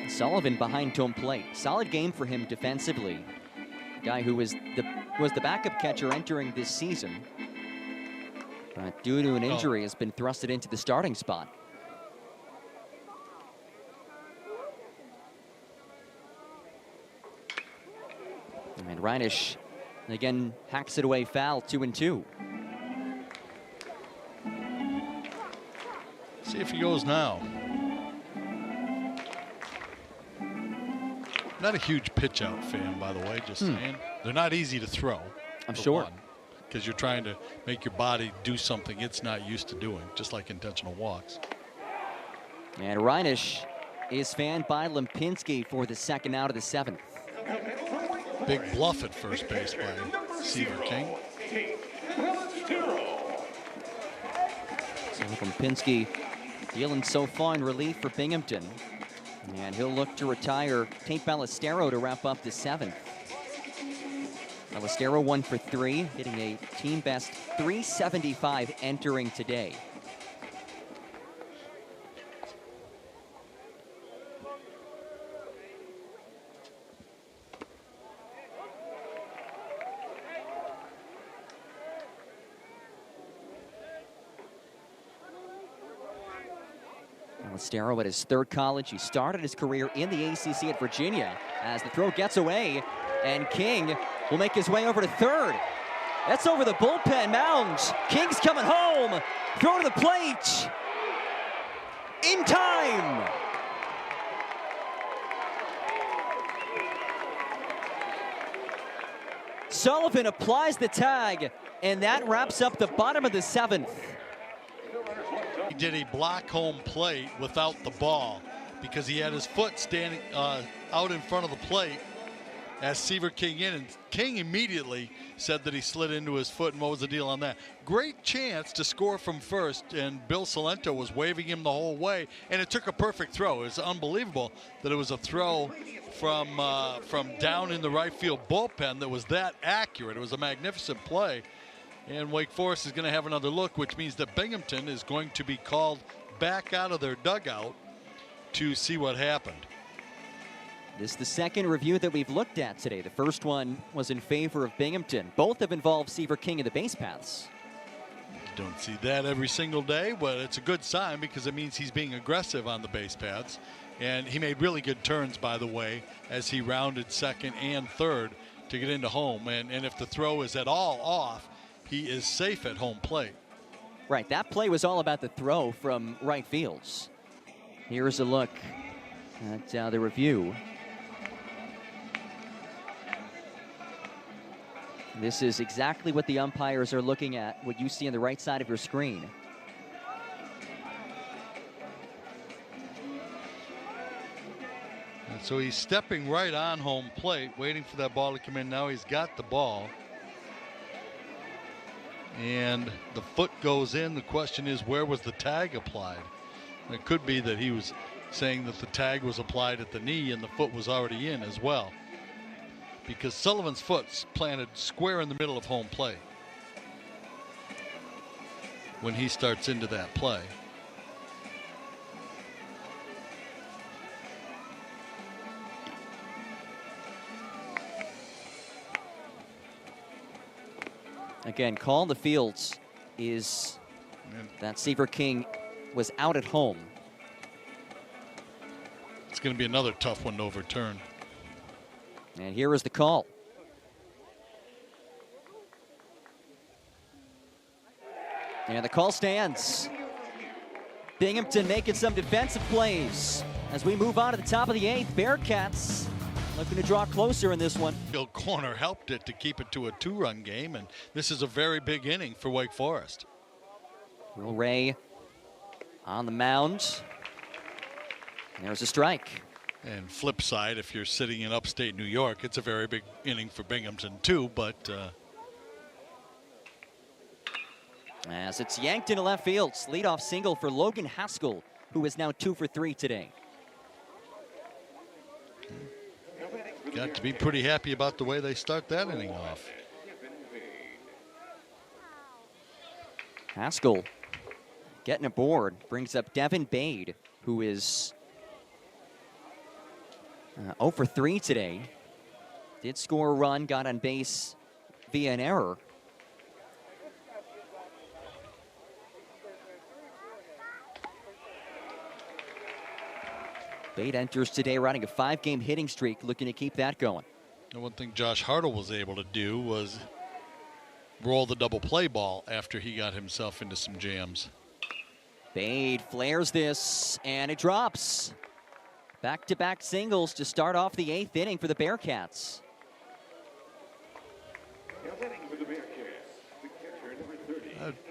B: Sullivan behind home plate. Solid game for him defensively. Guy who was the backup catcher entering this season, but due to an injury has been thrusted into the starting spot. And Reinish again hacks it away foul, 2-2.
D: See if he goes now. Not a huge pitch out fan, by the way, just saying. They're not easy to throw.
B: I'm sure.
D: Because you're trying to make your body do something it's not used to doing, just like intentional walks.
B: And Reinish is fanned by Lempinski for the second out of the 7th.
D: Big bluff at first base by Seaver King.
B: So Lempinski dealing so far in relief for Binghamton. And he'll look to retire Tate Ballestero to wrap up the 7th. Ballestero 1 for 3, hitting a team best 375 entering today. Montero at his third college. He started his career in the ACC at Virginia. As the throw gets away, and King will make his way over to third. That's over the bullpen mound. King's coming home. Throw to the plate. In time. Sullivan applies the tag, and that wraps up the bottom of the 7th.
D: He did a block home plate without the ball because he had his foot standing out in front of the plate as Seaver King in, and King immediately said that he slid into his foot, and what was the deal on that? Great chance to score from first, and Bill Salento was waving him the whole way, and it took a perfect throw. It was unbelievable that it was a throw from down in the right field bullpen that was that accurate. It was a magnificent play, and Wake Forest is going to have another look, which means that Binghamton is going to be called back out of their dugout to see what happened.
B: This is the second review that we've looked at today. The first one was in favor of Binghamton. Both have involved Seaver King in the base paths.
D: You don't see that every single day, but it's a good sign because it means he's being aggressive on the base paths. And he made really good turns, by the way, as he rounded second and third to get into home. And if the throw is at all off, he is safe at home plate.
B: Right, that play was all about the throw from right fields. Here's a look at the review. This is exactly what the umpires are looking at, what you see on the right side of your screen.
D: And so he's stepping right on home plate, waiting for that ball to come in. Now he's got the ball. And the foot goes in. The question is, where was the tag applied? And it could be that he was saying that the tag was applied at the knee and the foot was already in as well, because Sullivan's foot's planted square in the middle of home plate when he starts into that play.
B: Again, call the fields is that Seaver King was out at home.
D: It's going to be another tough one to overturn.
B: And here is the call. And the call stands. Binghamton making some defensive plays. As we move on to the top of the 8th, Bearcats looking to draw closer in this one.
D: Field corner helped it to keep it to a 2-run game, and this is a very big inning for Wake Forest.
B: Will Ray on the mound. There's a strike.
D: And flip side, if you're sitting in upstate New York, it's a very big inning for Binghamton too, but
B: as it's yanked into left field, leadoff single for Logan Haskell, who is now 2 for 3 today.
D: Got to be pretty happy about the way they start that inning off.
B: Haskell getting aboard, brings up Devin Bade, who is 0 for 3 today. Did score a run, got on base via an error. Bade enters today riding a 5-game hitting streak, looking to keep that going.
D: And one thing Josh Hartle was able to do was roll the double play ball after he got himself into some jams.
B: Bade flares this, and it drops. Back-to-back singles to start off the 8th inning for the Bearcats.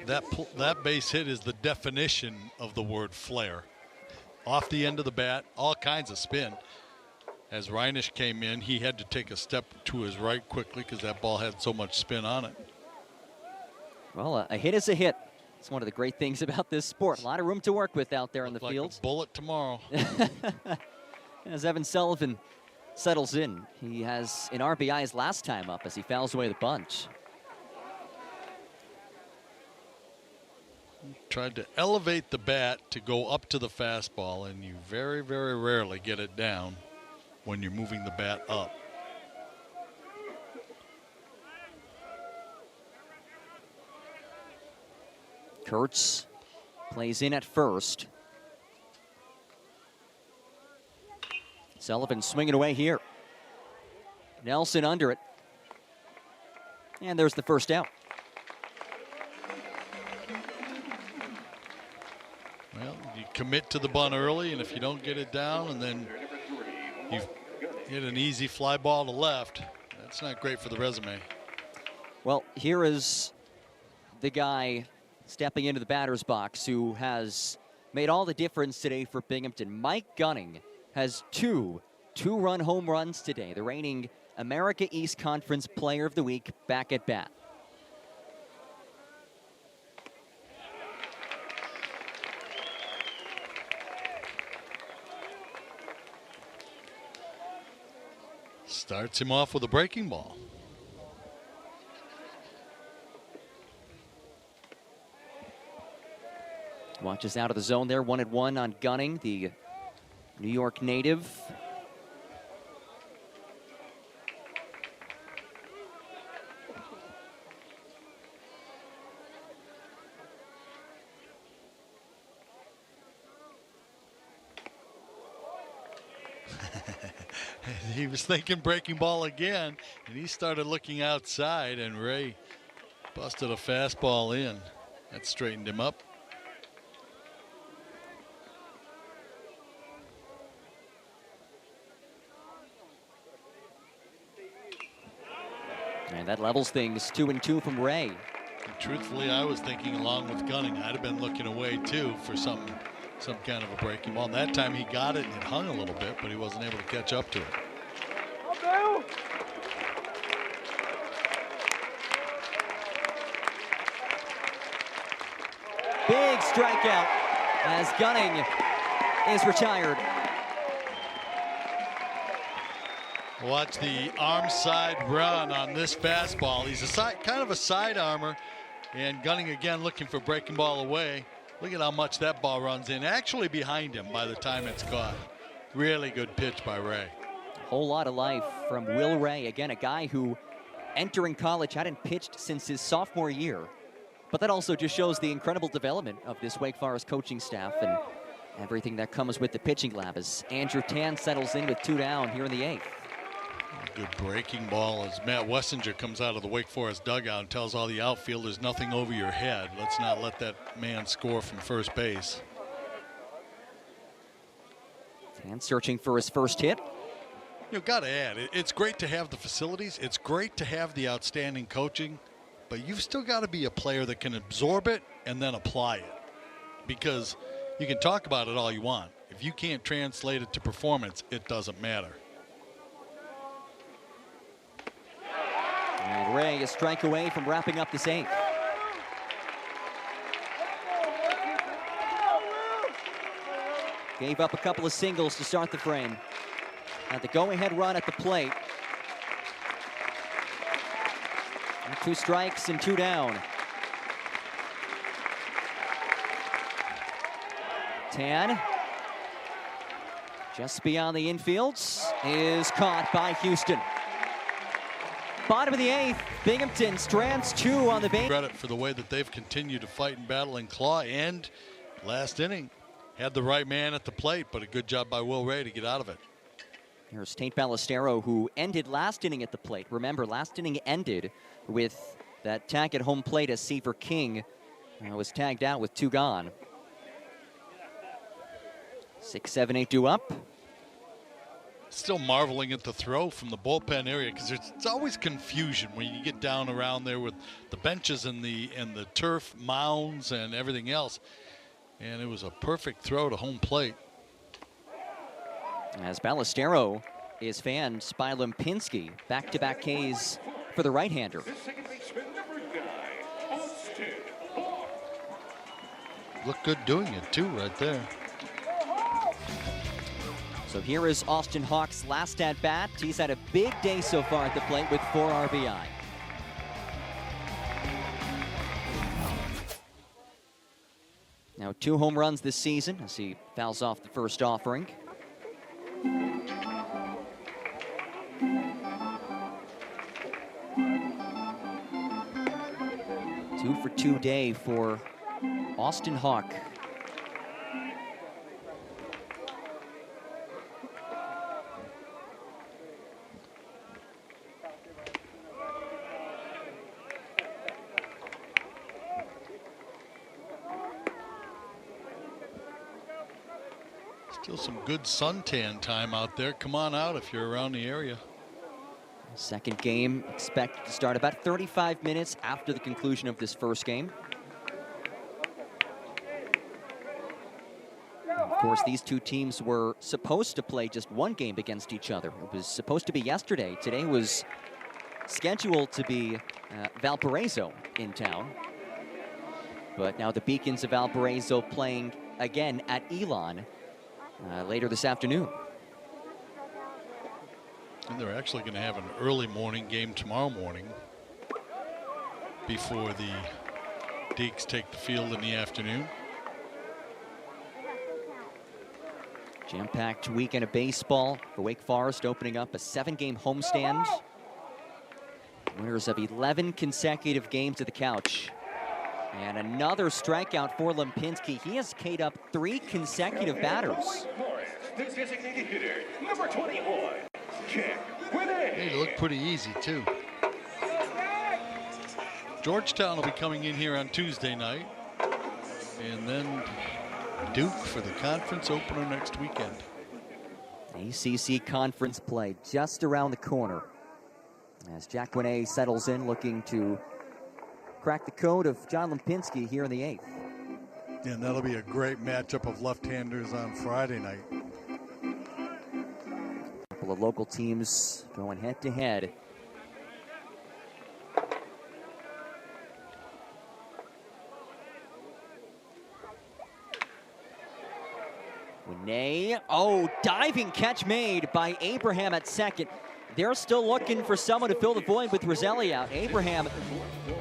D: That base hit is the definition of the word flare. Off the end of the bat, all kinds of spin. As Reinisch came in, he had to take a step to his right quickly because that ball had so much spin on it.
B: Well, a hit is a hit. It's one of the great things about this sport. A lot of room to work with out there in the field.
D: A bullet tomorrow.
B: As Evan Sullivan settles in, he has an RBI his last time up as he fouls away the bunch.
D: Tried to elevate the bat to go up to the fastball, and you very, very rarely get it down when you're moving the bat up.
B: Kurtz plays in at first. Sullivan swinging away here. Nelson under it. And there's the first out.
D: Well, you commit to the bunt early, and if you don't get it down and then you hit an easy fly ball to left, that's not great for the resume.
B: Well, here is the guy stepping into the batter's box who has made all the difference today for Binghamton. Mike Gunning has two-run home runs today. The reigning America East Conference Player of the Week back at bat.
D: Starts him off with a breaking ball.
B: Watches out of the zone there, 1-1 on Gunning, the New York native.
D: He was thinking breaking ball again, and he started looking outside, and Ray busted a fastball in. That straightened him up.
B: And that levels things, 2-2 from Ray.
D: And truthfully, I was thinking along with Gunning, I'd have been looking away too for some kind of a breaking ball. And that time he got it and it hung a little bit, but he wasn't able to catch up to it.
B: Big strikeout as Gunning is retired.
D: Watch the arm side run on this fastball. He's kind of a side armor, and Gunning again looking for breaking ball away. Look at how much that ball runs in. Actually behind him by the time it's caught. Really good pitch by Ray.
B: A whole lot of life from Will Ray. Again, a guy who entering college hadn't pitched since his sophomore year. But that also just shows the incredible development of this Wake Forest coaching staff and everything that comes with the pitching lab as Andrew Tan settles in with 2 down here in the 8th.
D: A good breaking ball as Matt Wessinger comes out of the Wake Forest dugout and tells all the outfielders nothing over your head. Let's not let that man score from first base.
B: Tan searching for his first hit.
D: You've got to add, it's great to have the facilities. It's great to have the outstanding coaching. But you've still got to be a player that can absorb it and then apply it. Because you can talk about it all you want. If you can't translate it to performance, it doesn't matter.
B: And Ray a strike away from wrapping up this 8th. Gave up a couple of singles to start the frame. Had the go-ahead run at the plate. 2 strikes and 2 down. Tan, just beyond the infields, is caught by Houston. Bottom of the 8th, Binghamton strands 2 on the base.
D: Credit for the way that they've continued to fight and battle and claw, and last inning had the right man at the plate, but a good job by Will Ray to get out of it.
B: Here's Tate Ballestero, who ended last inning at the plate. Remember, last inning ended with that tag at home plate as Seaver King was tagged out with 2 gone. 6, 7, 8 due up.
D: Still marveling at the throw from the bullpen area because it's always confusion when you get down around there with the benches and the turf mounds and everything else. And it was a perfect throw to home plate.
B: As Ballestero is fanned by Lempinski. Back-to-back Ks for the right-hander.
E: The second baseman, number 9, Austin Hawk.
D: Looked good doing it too right there.
B: So here is Austin Hawk's last at-bat. He's had a big day so far at the plate with 4 RBI. Now 2 home runs this season as he fouls off the first offering. Two for 2 day for Austin Hawk.
D: Still some good suntan time out there. Come on out if you're around the area.
B: Second game expected to start about 35 minutes after the conclusion of this first game. Of course, these two teams were supposed to play just one game against each other. It was supposed to be yesterday. Today was scheduled to be Valparaiso in town. But now the Beacons of Valparaiso playing again at Elon later this afternoon.
D: And they're actually going to have an early morning game tomorrow morning before the Deacs take the field in the afternoon.
B: Jam-packed weekend of baseball for Wake Forest, opening up a 7-game homestand. Winners of 11 consecutive games at the couch. And another strikeout for Lempinski. He has K'd up 3 consecutive batters.
E: The designated hitter, number 21, Jack Winnick.
D: Hey, it looked pretty easy, too. Georgetown will be coming in here on Tuesday night. And then Duke for the conference opener next weekend.
B: ACC conference play just around the corner as Jack Winnick settles in, looking to crack the code of John Lempinski here in the 8th.
D: Yeah, and that'll be a great matchup of left-handers on Friday night.
B: A couple of local teams going head-to-head. Winnick, oh, diving catch made by Abraham at second. They're still looking for someone to fill the void with Roselli out. Abraham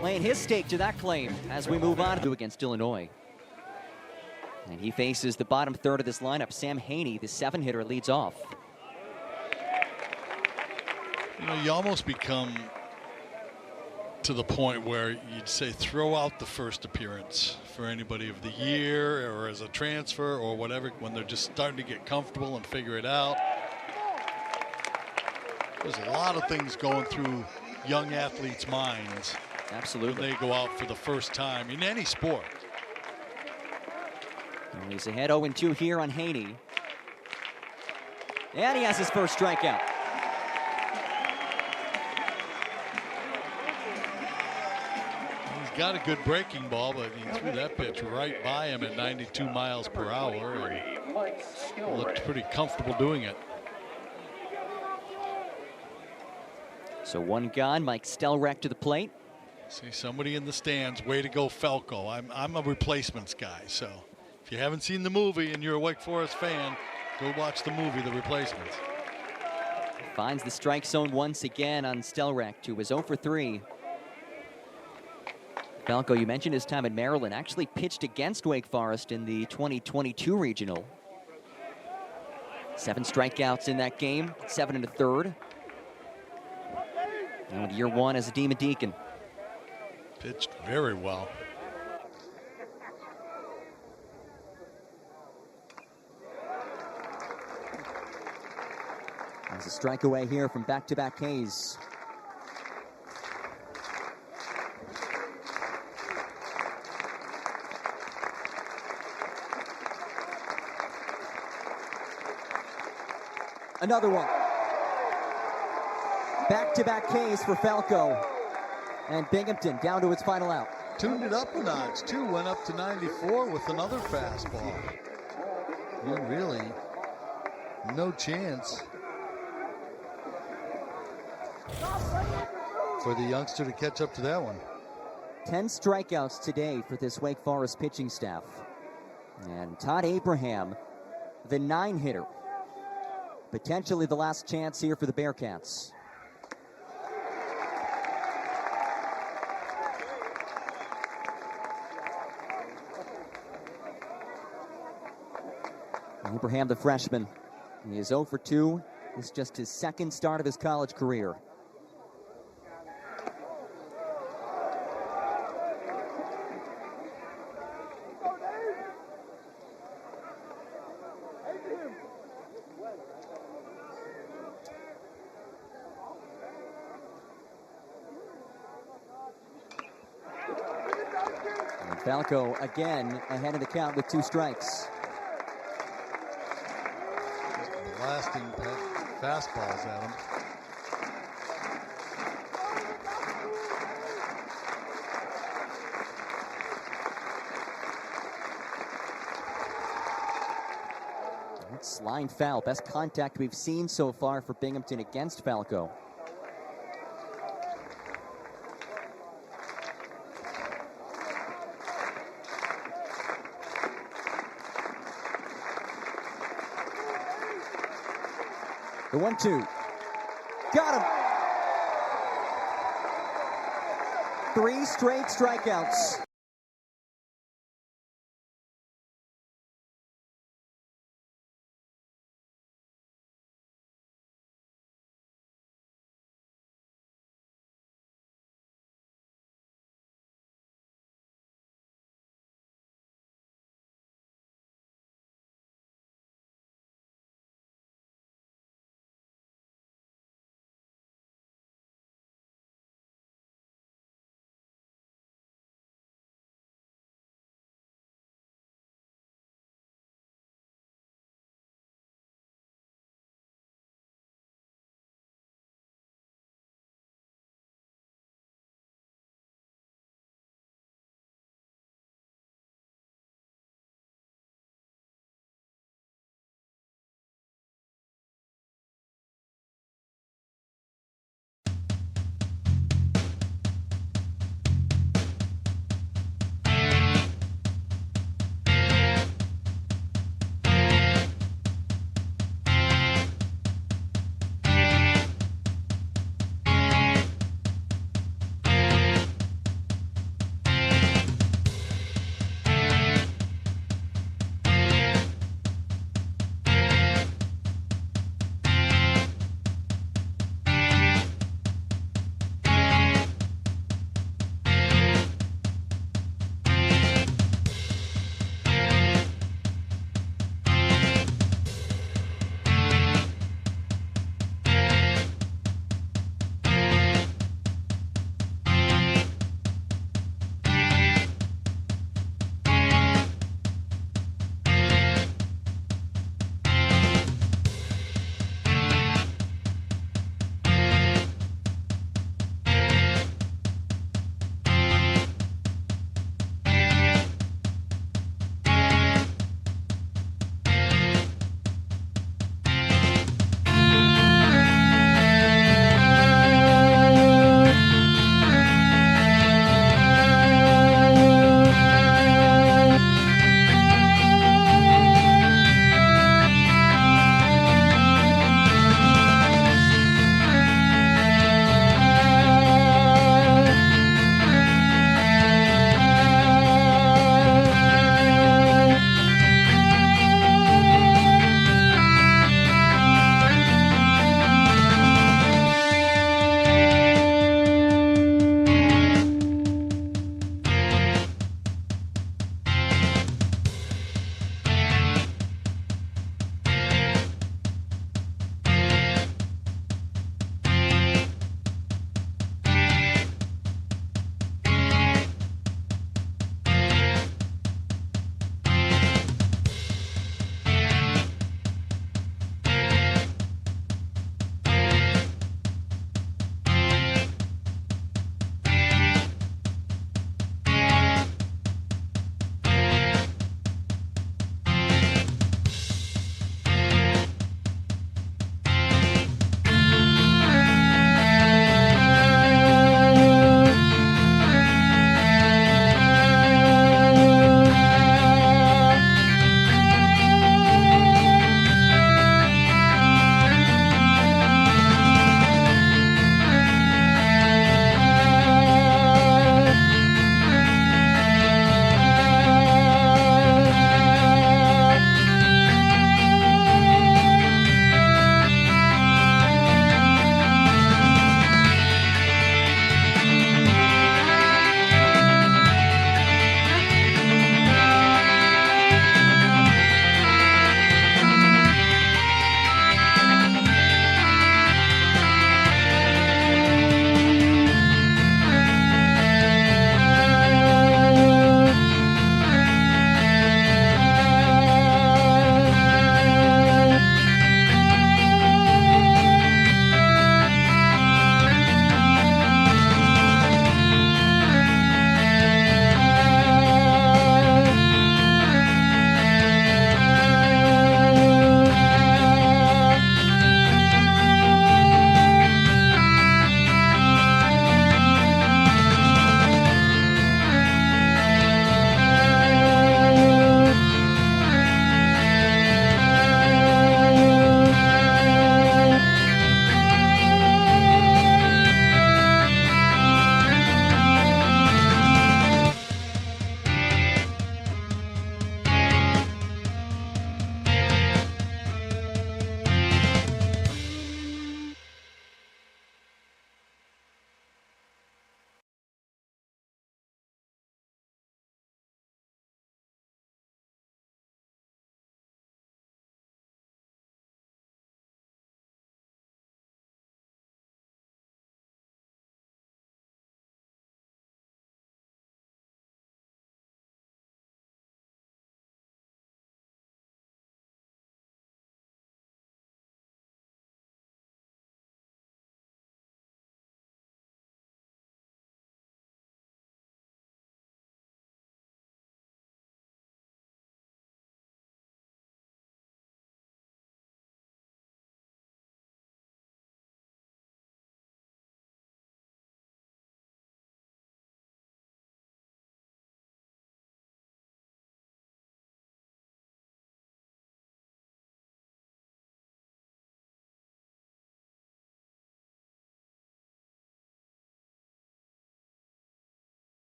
B: laying his stake to that claim as we move on to against Illinois. And he faces the bottom third of this lineup. Sam Haney, the 7-hitter, leads off.
D: You know, you almost become to the point where you'd say throw out the first appearance for anybody of the year or as a transfer or whatever when they're just starting to get comfortable and figure it out. There's a lot of things going through young athletes' minds.
B: Absolutely.
D: When they go out for the first time in any sport.
B: And he's ahead 0-2 here on Haney. And he has his first strikeout.
D: He's got a good breaking ball, but he threw that pitch right by him at 92 miles per hour. And looked pretty comfortable doing it.
B: So one gone, Mike Stelreck to the plate.
D: See somebody in the stands. Way to go, Falco. I'm a replacements guy, so if you haven't seen the movie and you're a Wake Forest fan, go watch the movie, The Replacements.
B: Finds the strike zone once again on Stelreck, who was 0 for 3. Falco, you mentioned his time in Maryland, actually pitched against Wake Forest in the 2022 regional. 7 strikeouts in that game, 7 1/3. And year 1 as a Demon Deacon.
D: Pitched very well.
B: There's a strike away here from back-to-back Hayes. Another one. Back-to-back Ks for Falco. And Binghamton down to its final out.
A: Tuned it up a notch, too. Went up to 94 with another fastball. Yeah, really, no chance for the youngster to catch up to that one.
B: 10 strikeouts today for this Wake Forest pitching staff. And Todd Abraham, the 9-hitter. Potentially the last chance here for the Bearcats. Abraham, the freshman, he is 0 for 2. This is just his second start of his college career. And Falco again ahead of the count with 2 strikes.
A: blasting fastballs at him.
B: It's line foul. Best contact we've seen so far for Binghamton against Falco. The 1-2. Got him. 3 straight strikeouts.